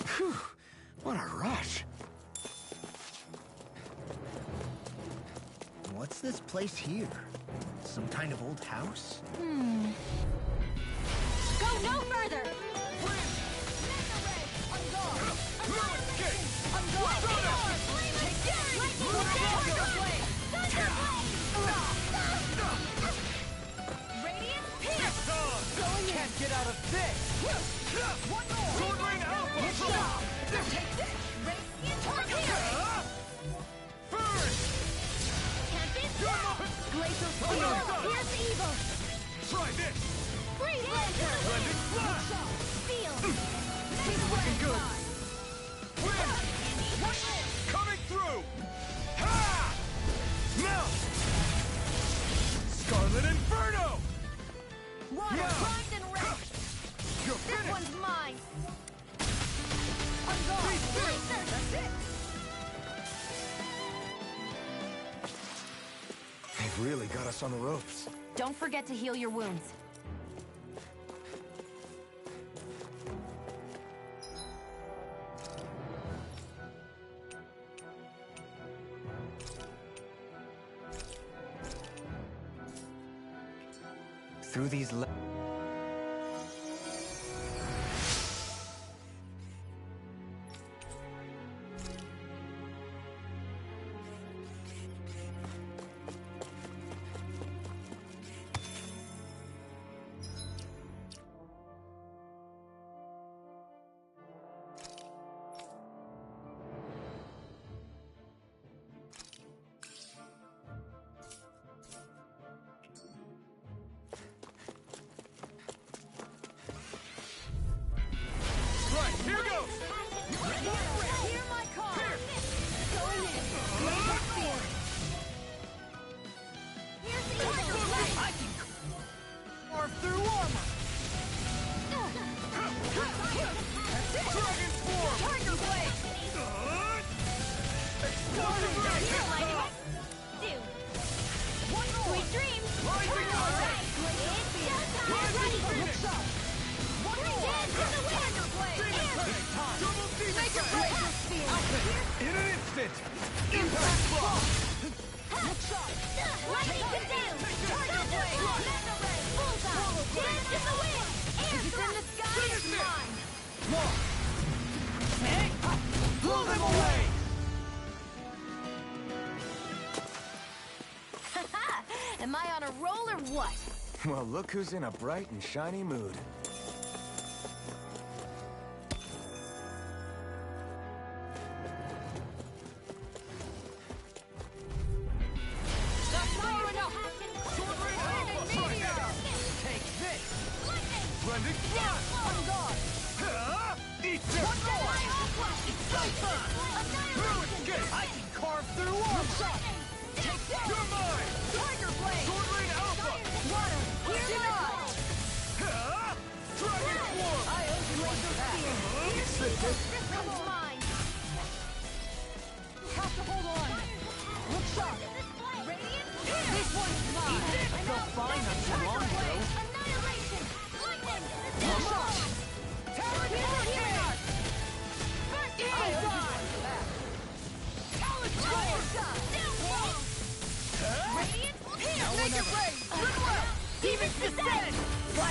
Phew, what a rush. What's this place here? Some kind of old house? Go no further! Can't get out of this! One more! Sword Rain Alpha! Take this! Radiant Torpedo! Burn! Can't be stopped! Glacial Spear! Here's evil! Try this! Great answer! Blended Flash! Feel! It's looking good! Wind! Coming through! Ha! Melt! Scarlet Inferno! Water Yeah. primed and ready! You're This finished! one's mine! On guard! That's it! They've really got us on the ropes. Don't forget to heal your wounds. Through these Right, here goes! Hear my call! Going in! Glacial Spear! Here's the Tiger Blade! I can carve through armor! Dragon Form! Tiger Blade! Explosive Ray! One more! Sweet dreams! Rising Armor! Glacial Spear! Rising Phoenix! One more! Dance in the wind! Tiger Blade! Double Demon Make your Blade! Glacial Spear! In an instant! Impact Block! Lightning Condemn! Tiger Blade! Mega Ray! Bullseye! Dance in the wind! Air in the sky is mine! Blow them away! Am I on a roll or what? Well, look who's in a bright and shiny mood. Not far enough! Sword Rain Alpha! Take this! Blended Flash! On guard! Eat this! I can carve through armor! Take this! You're mine! Tiger Blade! Sword Rain Alpha! Water! Here's my call! Dragon Form! I owe you a spear! This one's mine! Have to hold on! Look sharp! Radiant! This one's mine! Go find them!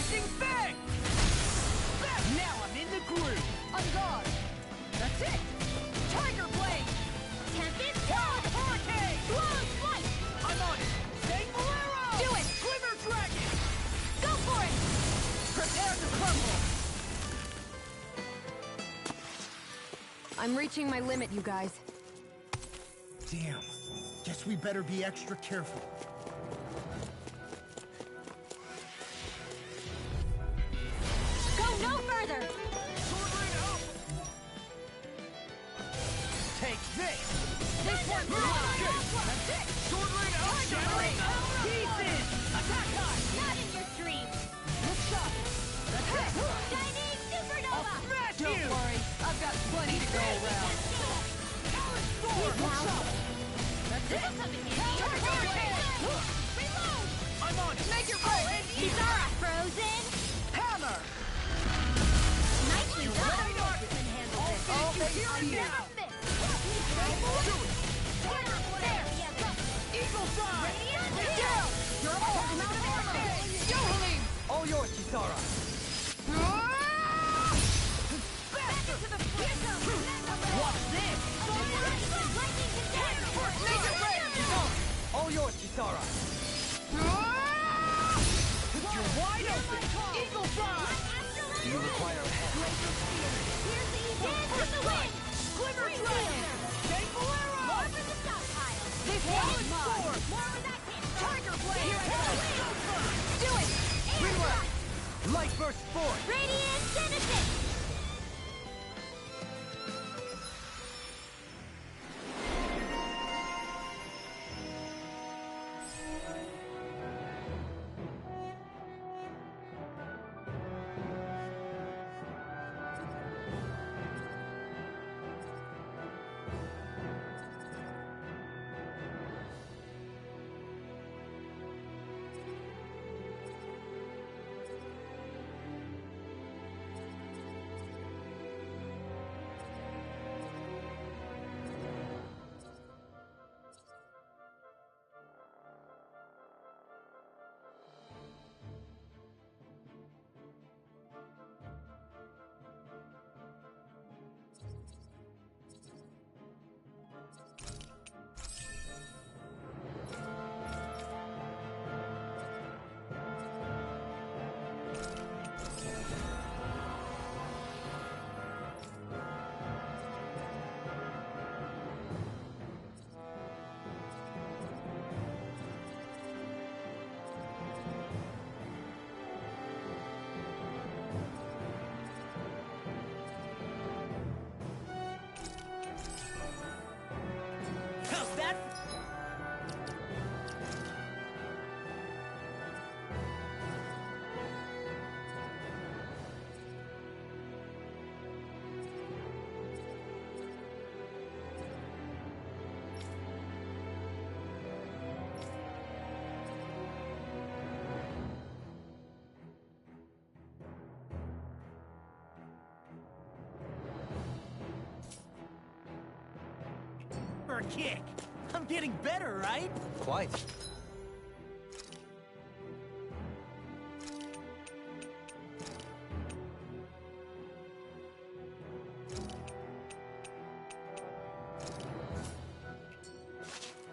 Smashing thing! Now I'm in the groove! On guard! That's it! Tiger Blade! Tempest Cloud Hurricane! Blow Flight! I'm on it! Stay Bolero! Do it! Glimmer Dragon! Go for it! Prepare to crumble! I'm reaching my limit, you guys. Damn. Guess we better be extra careful. Go no further! Sword Ring up! Take this! This one's mine! That's it! Sword Ring up! Shattering pieces! Attack time! Not in your dreams! Look sharp! That's it! Shining Supernova! Smash Don't you! worry, I've got plenty to go around. Talon Storm! Look sharp! That's it! Tiger Blade! Reload! I'm on it! Make your break! Kisara frozen! Hammer! Nicely done! All things here and now! Eagle Side! Down! You're all out of ammo! Yo, Halim! All yours, Kisara. What's this? Make it rain! All yours, Kisara. You're wide open! Eagle Side! Do you require a hand? Glimmer Dragon! Stay Bolero! This Talon one's Storm! Tiger Blade! Do it! Ringwell! Light Burst Force! Radiant Genesis! How's that? Or kick. I'm getting better, right? Quite.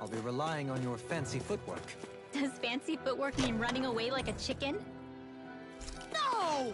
I'll be relying on your fancy footwork. Does fancy footwork mean running away like a chicken? No!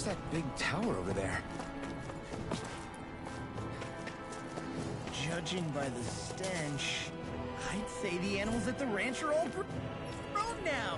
that big tower over there? Judging by the stench, I'd say the animals at the ranch are all grown now.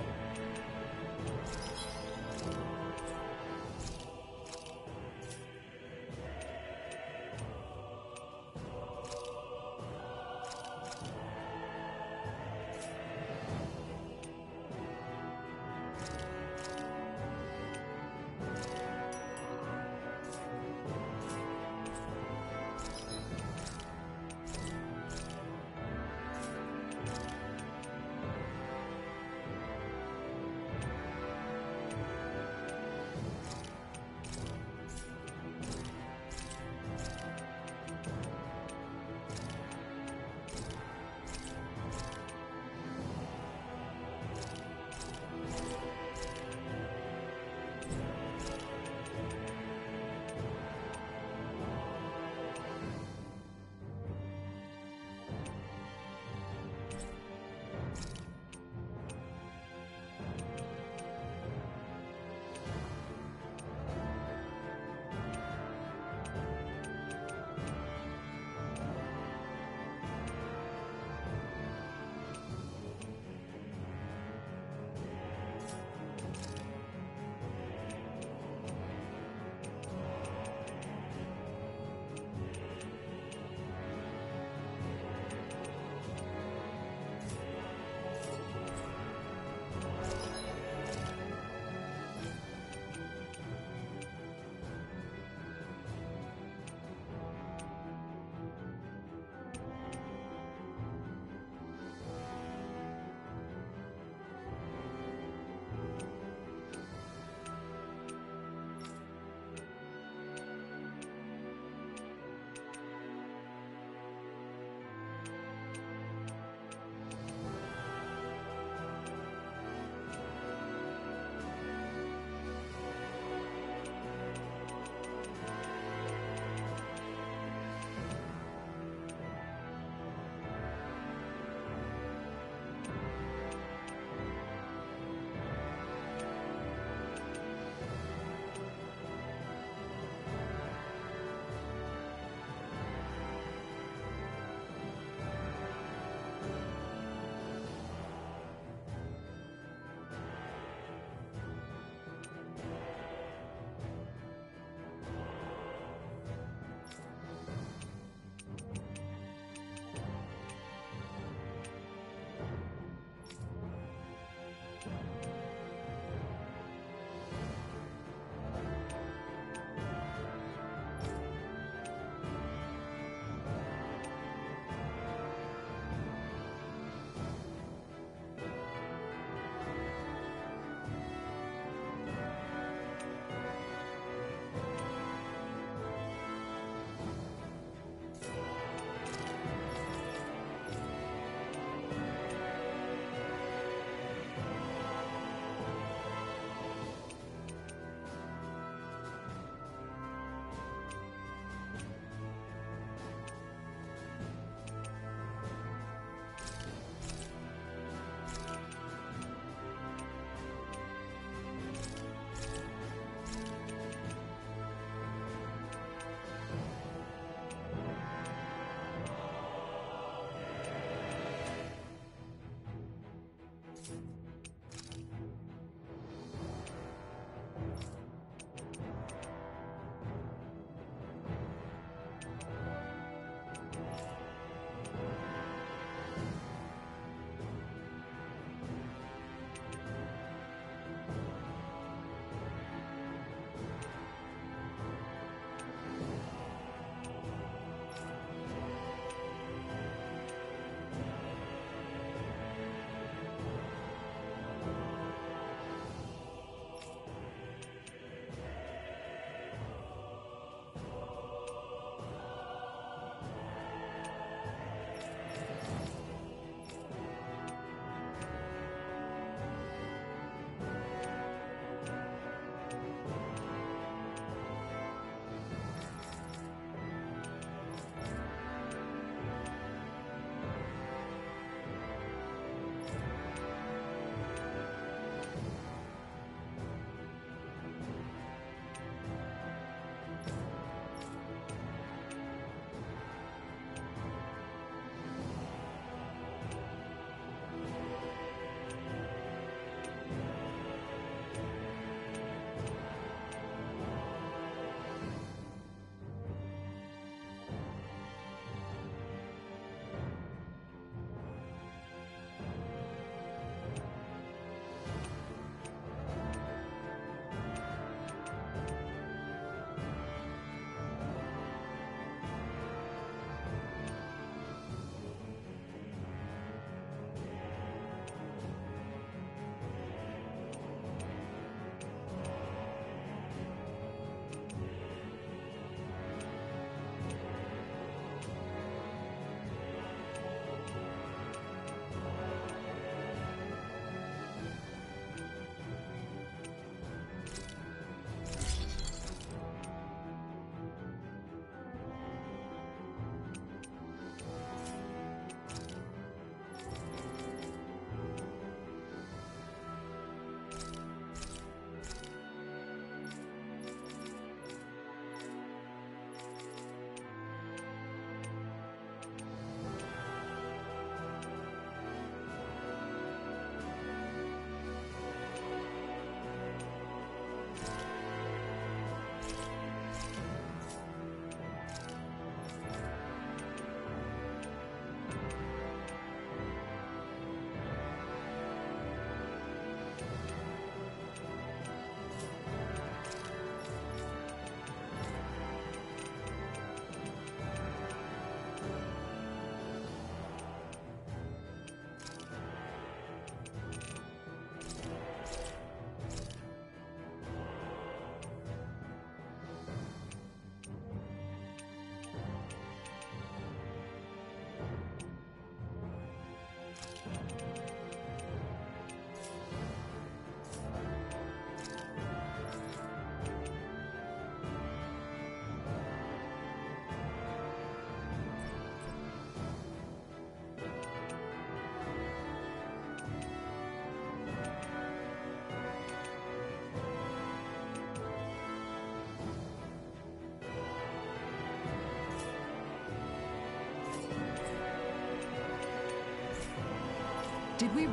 Did we...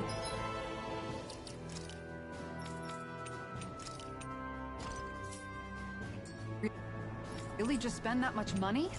really just spend that much money?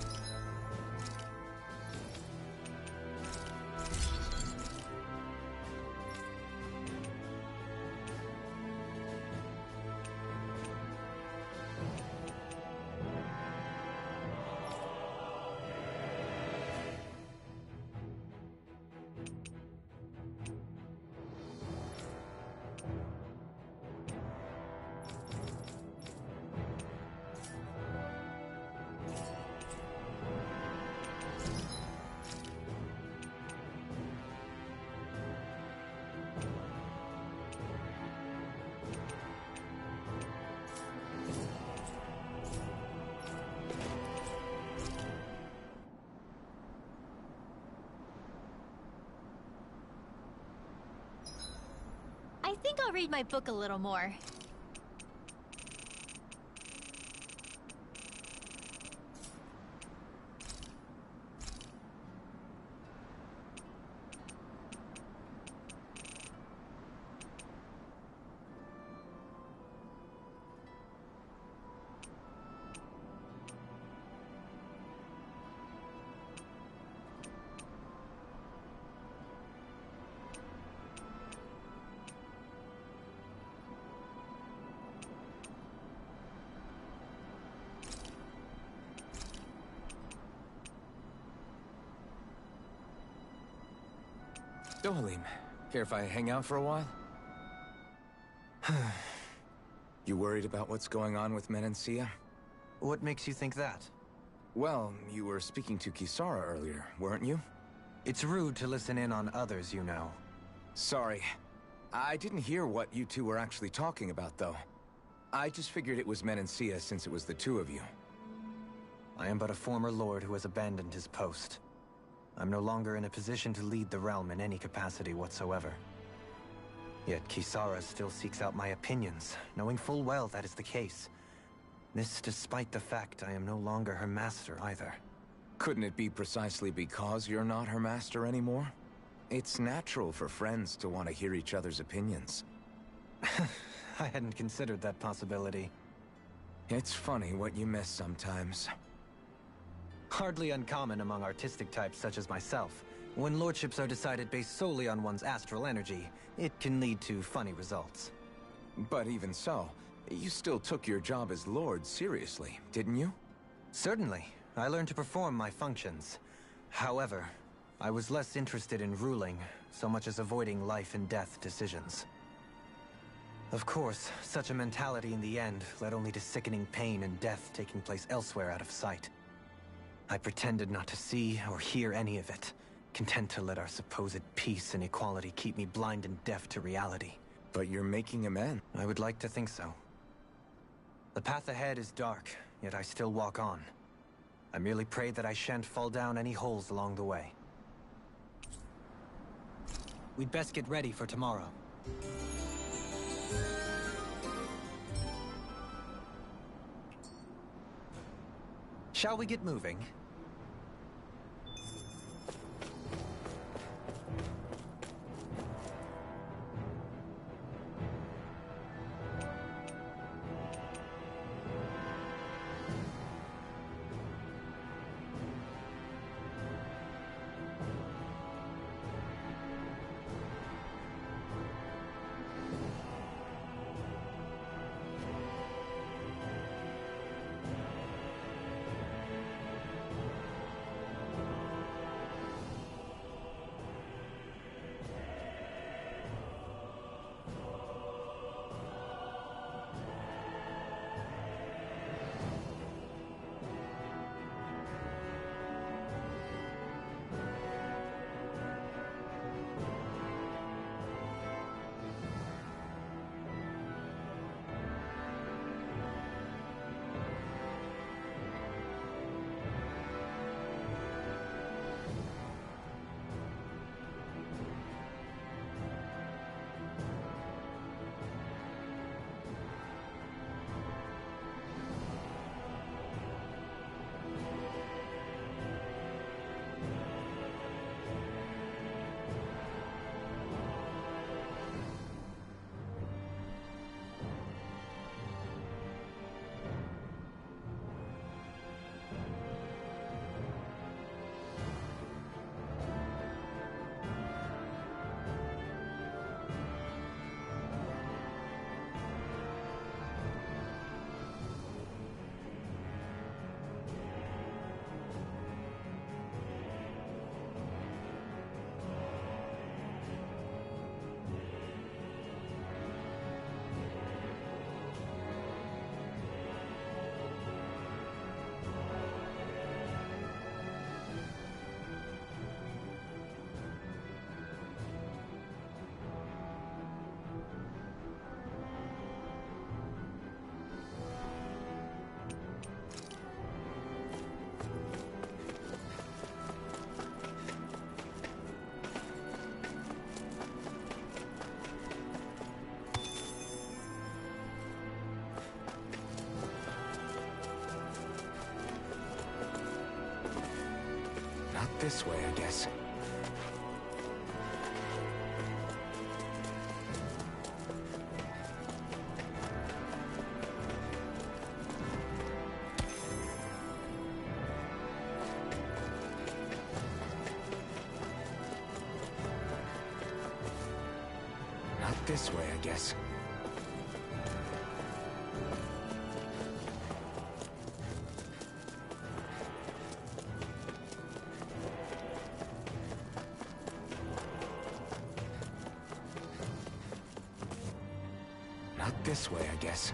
I think I'll read my book a little more. Dohalim, care if I hang out for a while? You worried about what's going on with Menancia? What makes you think that? Well, you were speaking to Kisara earlier, weren't you? It's rude to listen in on others, you know. Sorry. I didn't hear what you two were actually talking about, though. I just figured it was Menancia since it was the two of you. I am but a former lord who has abandoned his post. I'm no longer in a position to lead the realm in any capacity whatsoever. Yet Kisara still seeks out my opinions, knowing full well that is the case. This despite the fact I am no longer her master either. Couldn't it be precisely because you're not her master anymore? It's natural for friends to want to hear each other's opinions. I hadn't considered that possibility. It's funny what you miss sometimes. Hardly uncommon among artistic types such as myself. When lordships are decided based solely on one's astral energy, it can lead to funny results. But even so, you still took your job as lord seriously, didn't you? Certainly. I learned to perform my functions. However, I was less interested in ruling, so much as avoiding life and death decisions. Of course, such a mentality in the end led only to sickening pain and death taking place elsewhere out of sight. I pretended not to see or hear any of it, content to let our supposed peace and equality keep me blind and deaf to reality. But you're making amends. I would like to think so. The path ahead is dark, yet I still walk on. I merely pray that I shan't fall down any holes along the way. We'd best get ready for tomorrow. Shall we get moving? this way, I guess. Not this way, I guess. Not this way, I guess.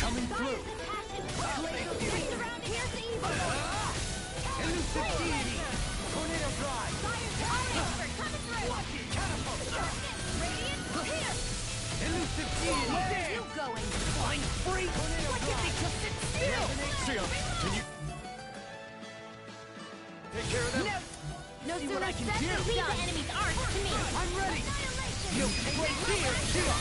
Coming through! Elusive deity! Tornado drive! Elusive deity! Where are you going? Flying free! Tornado drive! Just sit still! Sia, can you... Take care of them? No See sooner what I can said do. than done. Enemies aren't to me. I'm ready! You wait here, Sia!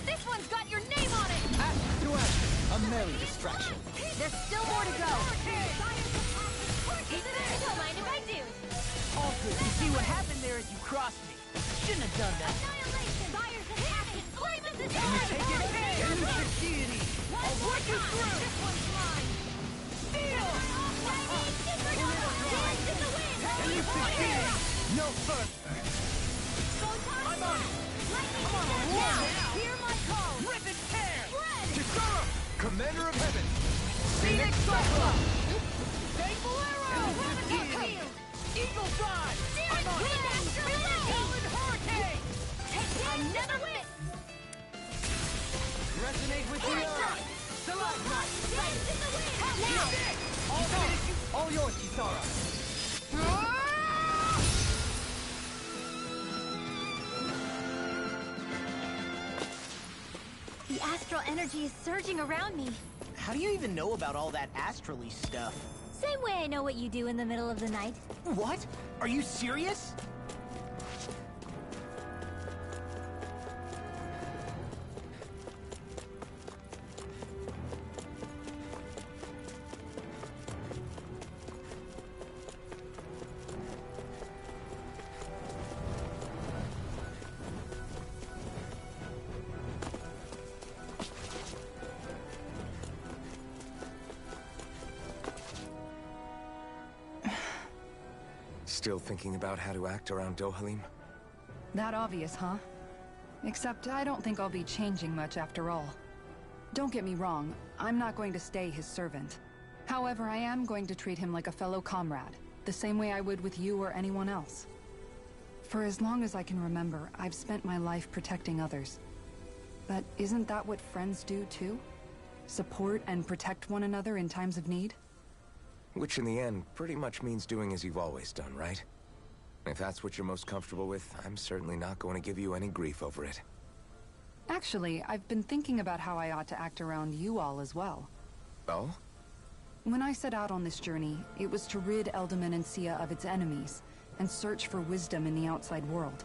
This one's got your name on it! Ash to ash! A merry distraction. There's still more to go. Don't mind if I do. All good. You see what happened there is you crossed me. Shouldn't have done that. Annihilation! Fire's attacking! Poison's Can you take it? Elusive deity! I'll work you through! This one's mine! Steel! Elusive deity! No further! I'm on it! Now, hear my call! Rip and tear! Red! Kisara! Commander of Heaven! Phoenix Cyclops! Elusive deity! Eagle Drive! I'm on it! Talon Hurricane! Another miss! Resonate with the earth! Stalagmite! Now! All yours, Kisara! The astral energy is surging around me. How do you even know about all that astrally stuff? Same way I know what you do in the middle of the night. What? Are you serious? Still thinking about how to act around Dohalim? That obvious, huh? Except I don't think I'll be changing much after all. Don't get me wrong, I'm not going to stay his servant. However, I am going to treat him like a fellow comrade, the same way I would with you or anyone else. For as long as I can remember, I've spent my life protecting others. But isn't that what friends do too? Support and protect one another in times of need? Which in the end pretty much means doing as you've always done, right? If that's what you're most comfortable with, I'm certainly not going to give you any grief over it. Actually, I've been thinking about how I ought to act around you all as well. Oh? When I set out on this journey, it was to rid Eldaman and Sia of its enemies, and search for wisdom in the outside world.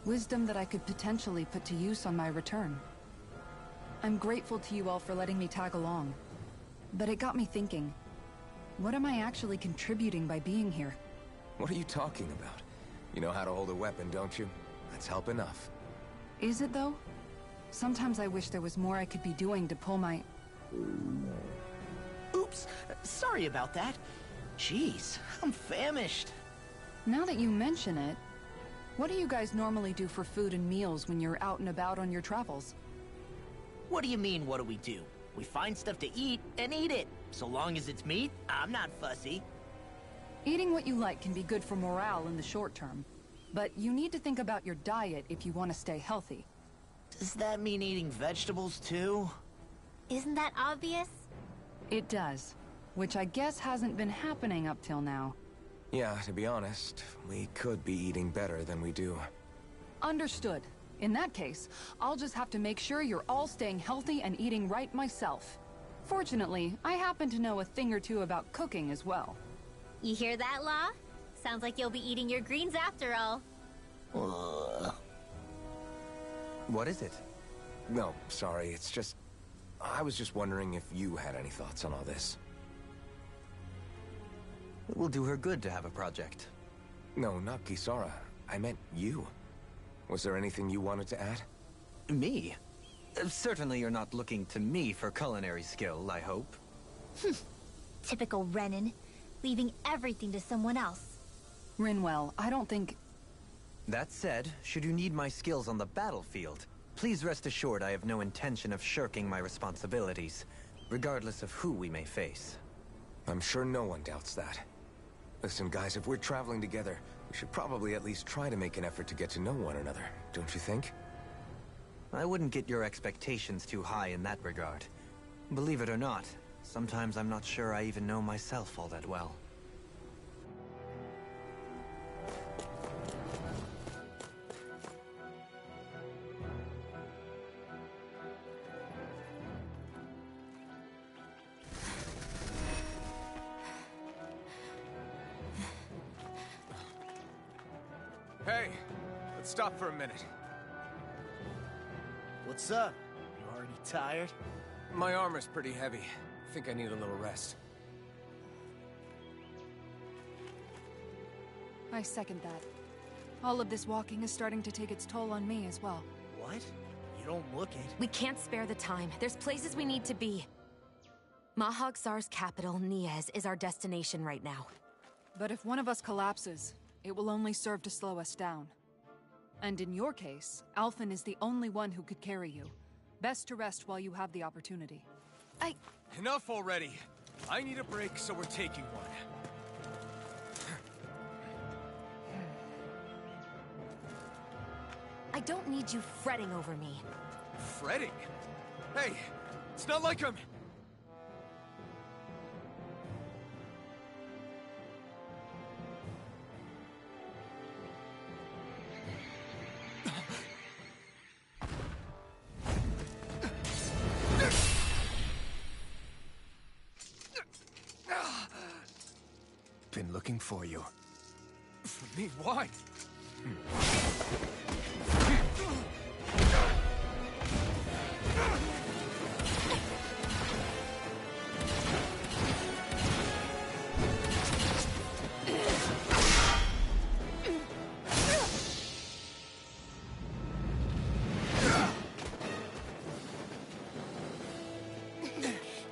Wisdom that I could potentially put to use on my return. I'm grateful to you all for letting me tag along. But it got me thinking, what am I actually contributing by being here? What are you talking about? You know how to hold a weapon, don't you? That's help enough. Is it though? Sometimes I wish there was more I could be doing to pull my... Oops, sorry about that. Jeez, I'm famished. Now that you mention it, what do you guys normally do for food and meals when you're out and about on your travels? What do you mean, what do we do? We find stuff to eat and eat it. So long as it's meat, I'm not fussy. Eating what you like can be good for morale in the short term, but you need to think about your diet if you want to stay healthy. Does that mean eating vegetables too? Isn't that obvious? It does, which I guess hasn't been happening up till now. Yeah, to be honest, we could be eating better than we do. Understood. In that case, I'll just have to make sure you're all staying healthy and eating right myself. Fortunately, I happen to know a thing or two about cooking as well. You hear that, Law? Sounds like you'll be eating your greens after all. What is it? No, sorry, it's just... I was just wondering if you had any thoughts on all this. It will do her good to have a project. No, not Kisara. I meant you. Was there anything you wanted to add? Me? Certainly you're not looking to me for culinary skill, I hope. Typical Renan. Leaving everything to someone else. Rinwell, I don't think... That said, should you need my skills on the battlefield, please rest assured I have no intention of shirking my responsibilities, regardless of who we may face. I'm sure no one doubts that. Listen, guys, if we're traveling together, we should probably at least try to make an effort to get to know one another, don't you think? I wouldn't get your expectations too high in that regard. Believe it or not, sometimes I'm not sure I even know myself all that well. Hey, let's stop for a minute. What's up? You already tired? My armor's pretty heavy. I think I need a little rest. I second that. All of this walking is starting to take its toll on me as well. What? You don't look it. We can't spare the time. There's places we need to be. Mahag Saar's capital, Niez, is our destination right now. But if one of us collapses, it will only serve to slow us down. And in your case, Alphen is the only one who could carry you. Best to rest while you have the opportunity. Enough already! I need a break, so we're taking one. I don't need you fretting over me. Fretting? Hey, it's not like I'm... Been looking for you. For me? Why?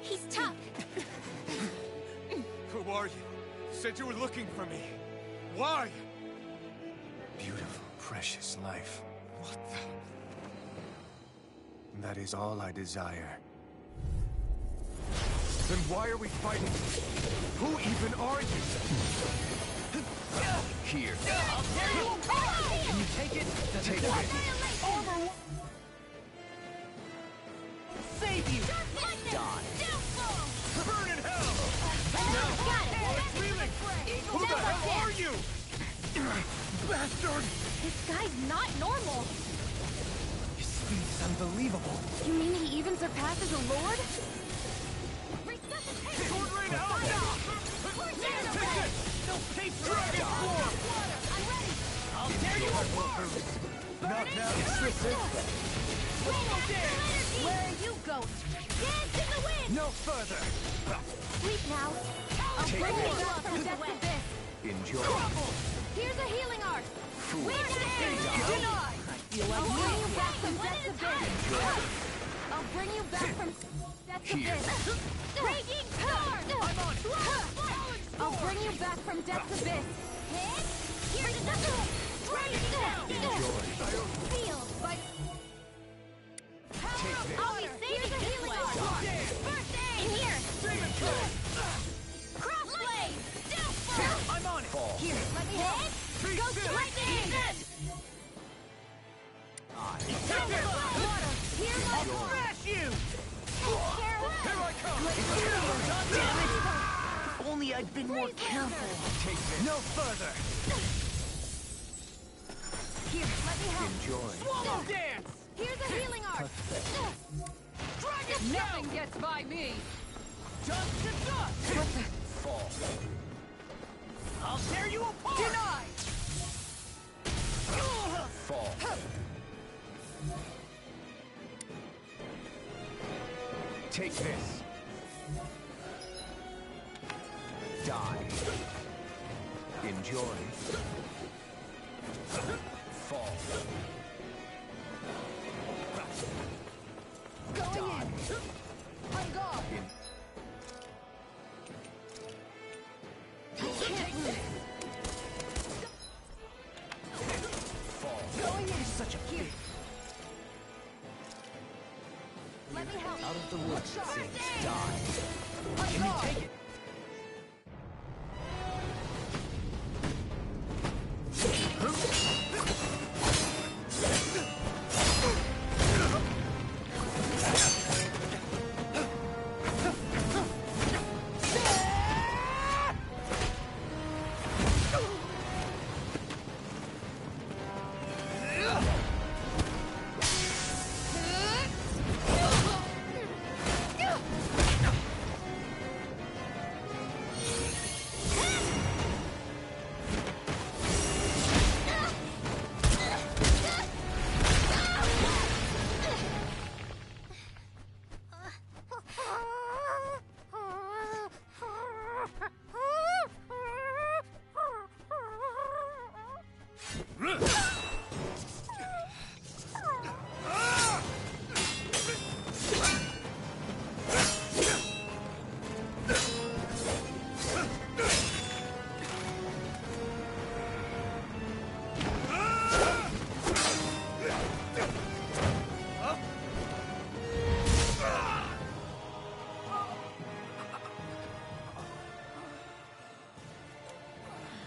He's tough. Who are you? Said you were looking for me. Why? Beautiful, precious life. What the... That is all I desire. Then why are we fighting? Who even are you? Here. Can you take it? Take it. Save you! Die. Burn in hell! Got it. Who the hell are you? bastard! This guy's not normal! His speed is unbelievable. You mean he even surpasses a lord? Resuscitation! Sword rain out now! Take it! No tape dragon form! I'm ready! I'll tear you apart! Not now, it's Where are you going? Dance in the wind! no further! Sleep now. I'll bring you up from death's abyss. Enjoy. Here's a healing art. We're Denied! I'll bring you back from death's abyss. I'll bring you back from death's abyss. Raging storm. I'm on! I'll bring you back from death's abyss. Hit. Here's another. Feel by. I'll be saving the healing art. First aid. In here. Crossblade. I'm on it! Fall. Here, let me help. Go to lightning! Water! Here, I'll smash you! Here I come! God damn it! If only I'd been more careful. Take this. No further! Here, let me help. Enjoy. Swallow dance! Here's a healing art. Dragon Nothing gets by me! Dust to dust! What the? Fall. I'll tear you apart! Denied! Fall. Take this. Die. Enjoy. Fall. Going in. On guard. I can't lose. Going in. Such a Here. Let me help. out of the woods, it seems. Die. Can you take it?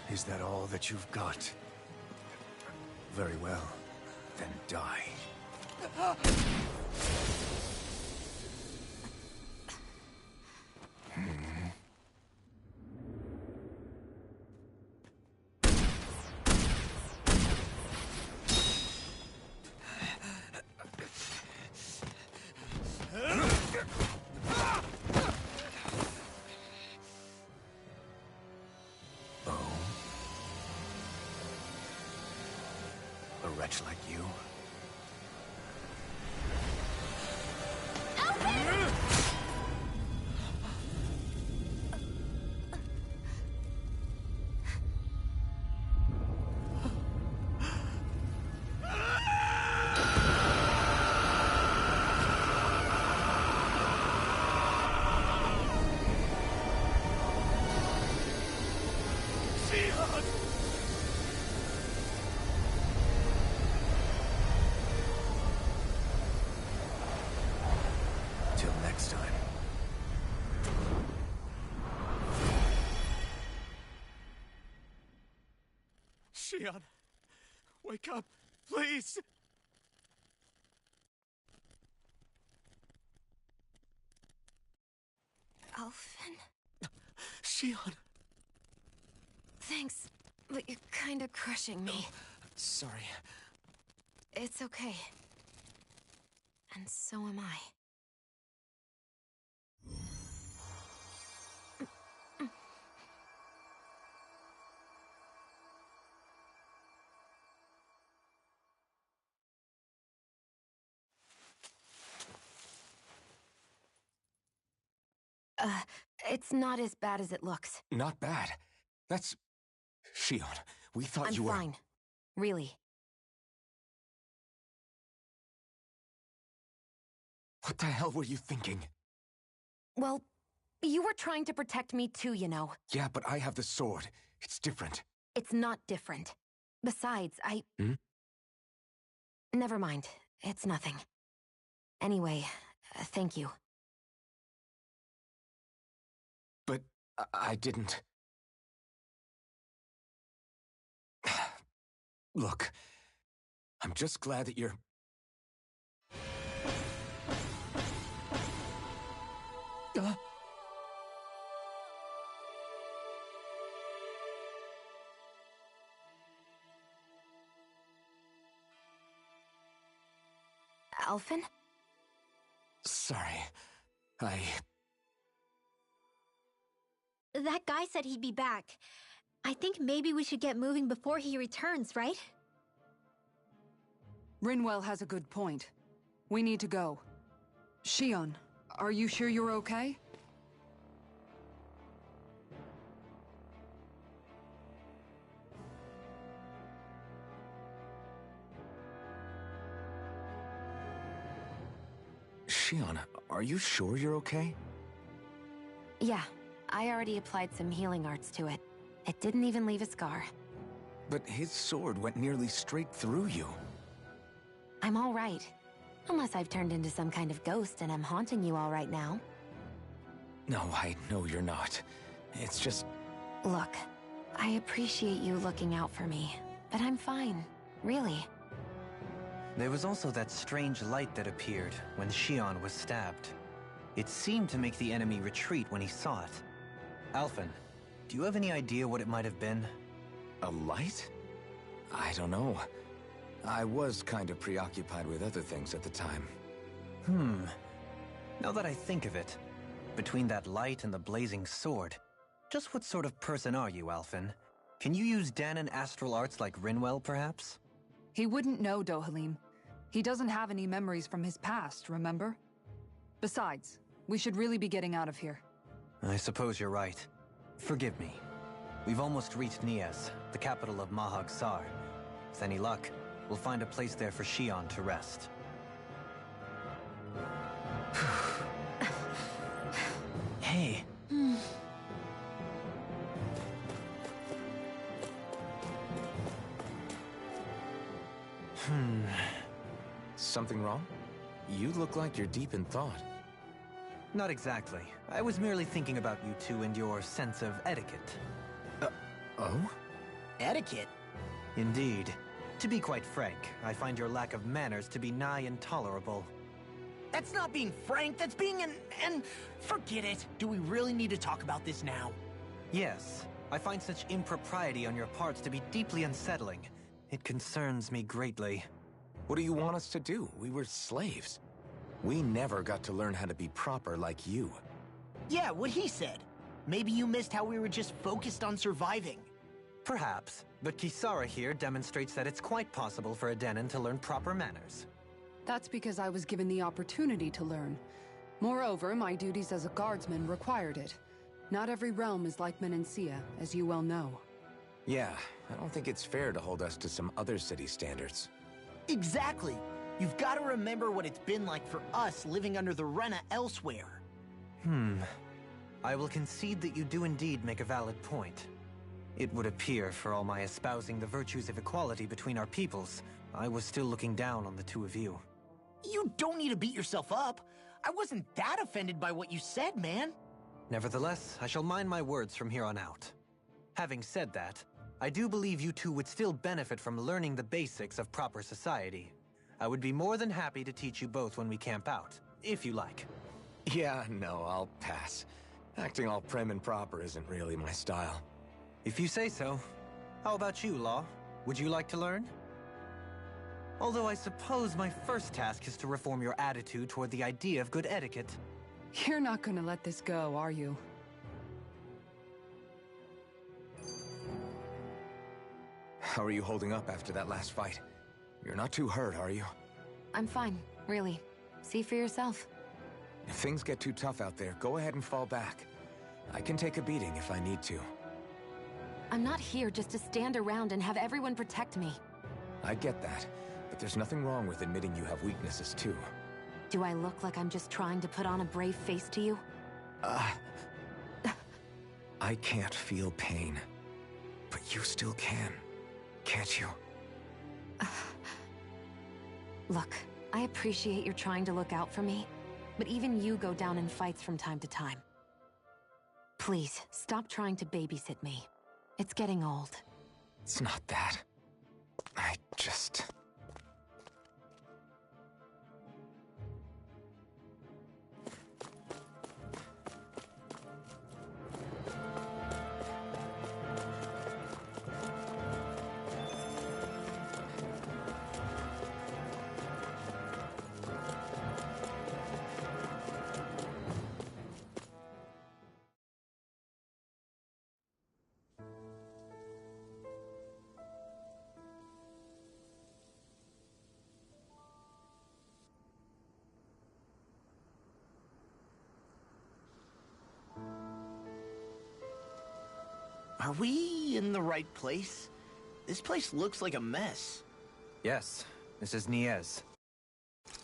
Is that all that you've got? Very well. Then die. A wretch like you? Till next time. Shion, wake up, please! Alphen? Shion! Thanks, but you're kinda crushing me. Sorry. It's okay. And so am I. It's not as bad as it looks. Not bad. That's... Shion, we thought you were... I'm fine. Really. What the hell were you thinking? Well, you were trying to protect me too, you know. Yeah, but I have the sword. It's different. It's not different. Besides, Hmm? Never mind. It's nothing. Anyway, thank you. But I didn't... Look, I'm just glad that you're... Alphen? Sorry. That guy said he'd be back. I think maybe we should get moving before he returns, right? Rinwell has a good point. We need to go. Shion, are you sure you're okay? Shion, are you sure you're okay? Yeah, I already applied some healing arts to it. It didn't even leave a scar. But his sword went nearly straight through you. I'm all right. Unless I've turned into some kind of ghost and I'm haunting you all right now. No, I know you're not. It's just... Look, I appreciate you looking out for me, but I'm fine. Really. There was also that strange light that appeared when Shion was stabbed. It seemed to make the enemy retreat when he saw it. Alphen, do you have any idea what it might have been? A light? I don't know. I was kind of preoccupied with other things at the time. Now that I think of it, between that light and the blazing sword, just what sort of person are you, Alphen? Can you use Dahnan astral arts like Rinwell, perhaps? He wouldn't know, Dohalim. He doesn't have any memories from his past, remember? Besides, we should really be getting out of here. I suppose you're right. Forgive me. We've almost reached Nias, the capital of Mahag Saar. With any luck, we'll find a place there for Shion to rest. Hey. Something wrong? You look like you're deep in thought. Not exactly. I was merely thinking about you two and your sense of etiquette. Oh? Etiquette? Indeed. To be quite frank, I find your lack of manners to be nigh intolerable. That's not being frank, that's being an... Forget it. Do we really need to talk about this now? Yes. I find such impropriety on your parts to be deeply unsettling. It concerns me greatly. What do you want us to do? We were slaves. We never got to learn how to be proper like you. Yeah, what he said. Maybe you missed how we were just focused on surviving. Perhaps, but Kisara here demonstrates that it's quite possible for a Dahnan to learn proper manners. That's because I was given the opportunity to learn. Moreover, my duties as a guardsman required it. Not every realm is like Menancia, as you well know. Yeah, I don't think it's fair to hold us to some other city standards. Exactly. You've got to remember what it's been like for us living under the Rena elsewhere. I will concede that you do indeed make a valid point. It would appear, for all my espousing the virtues of equality between our peoples, I was still looking down on the two of you. You don't need to beat yourself up. I wasn't that offended by what you said, man. Nevertheless, I shall mind my words from here on out. Having said that, I do believe you two would still benefit from learning the basics of proper society. I would be more than happy to teach you both when we camp out, if you like. Yeah, no, I'll pass. Acting all prim and proper isn't really my style. If you say so. How about you, Law? Would you like to learn? Although I suppose my first task is to reform your attitude toward the idea of good etiquette. You're not gonna let this go, are you? How are you holding up after that last fight? You're not too hurt, are you? I'm fine, really. See for yourself. If things get too tough out there, go ahead and fall back. I can take a beating if I need to. I'm not here just to stand around and have everyone protect me. I get that, but there's nothing wrong with admitting you have weaknesses too. Do I look like I'm just trying to put on a brave face to you? I can't feel pain, but you still can, can't you? Look, I appreciate you're trying to look out for me, but even you go down in fights from time to time. Please, stop trying to babysit me. It's getting old. It's not that. I just... Are we in the right place? This place looks like a mess. Yes, this is Niez,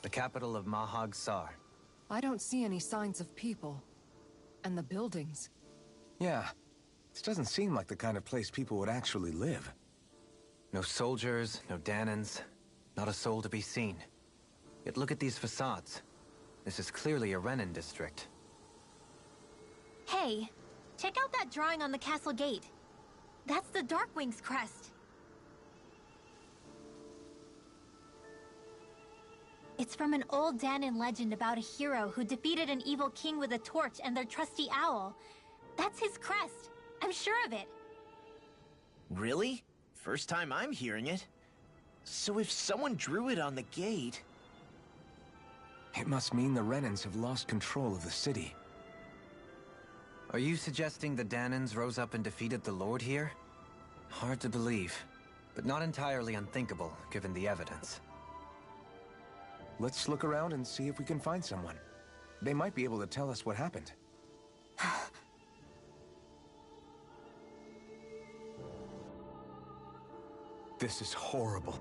the capital of Mahag Saar. I don't see any signs of people. And the buildings. Yeah, this doesn't seem like the kind of place people would actually live. No soldiers, no Danans, not a soul to be seen. Yet look at these facades. This is clearly a Renan district. Hey, check out that drawing on the castle gate. That's the Darkwing's crest. It's from an old Danan legend about a hero who defeated an evil king with a torch and their trusty owl. That's his crest. I'm sure of it. Really? First time I'm hearing it. So if someone drew it on the gate... It must mean the Renans have lost control of the city. Are you suggesting the Danans rose up and defeated the Lord here? Hard to believe, but not entirely unthinkable, given the evidence. Let's look around and see if we can find someone. They might be able to tell us what happened. This is horrible.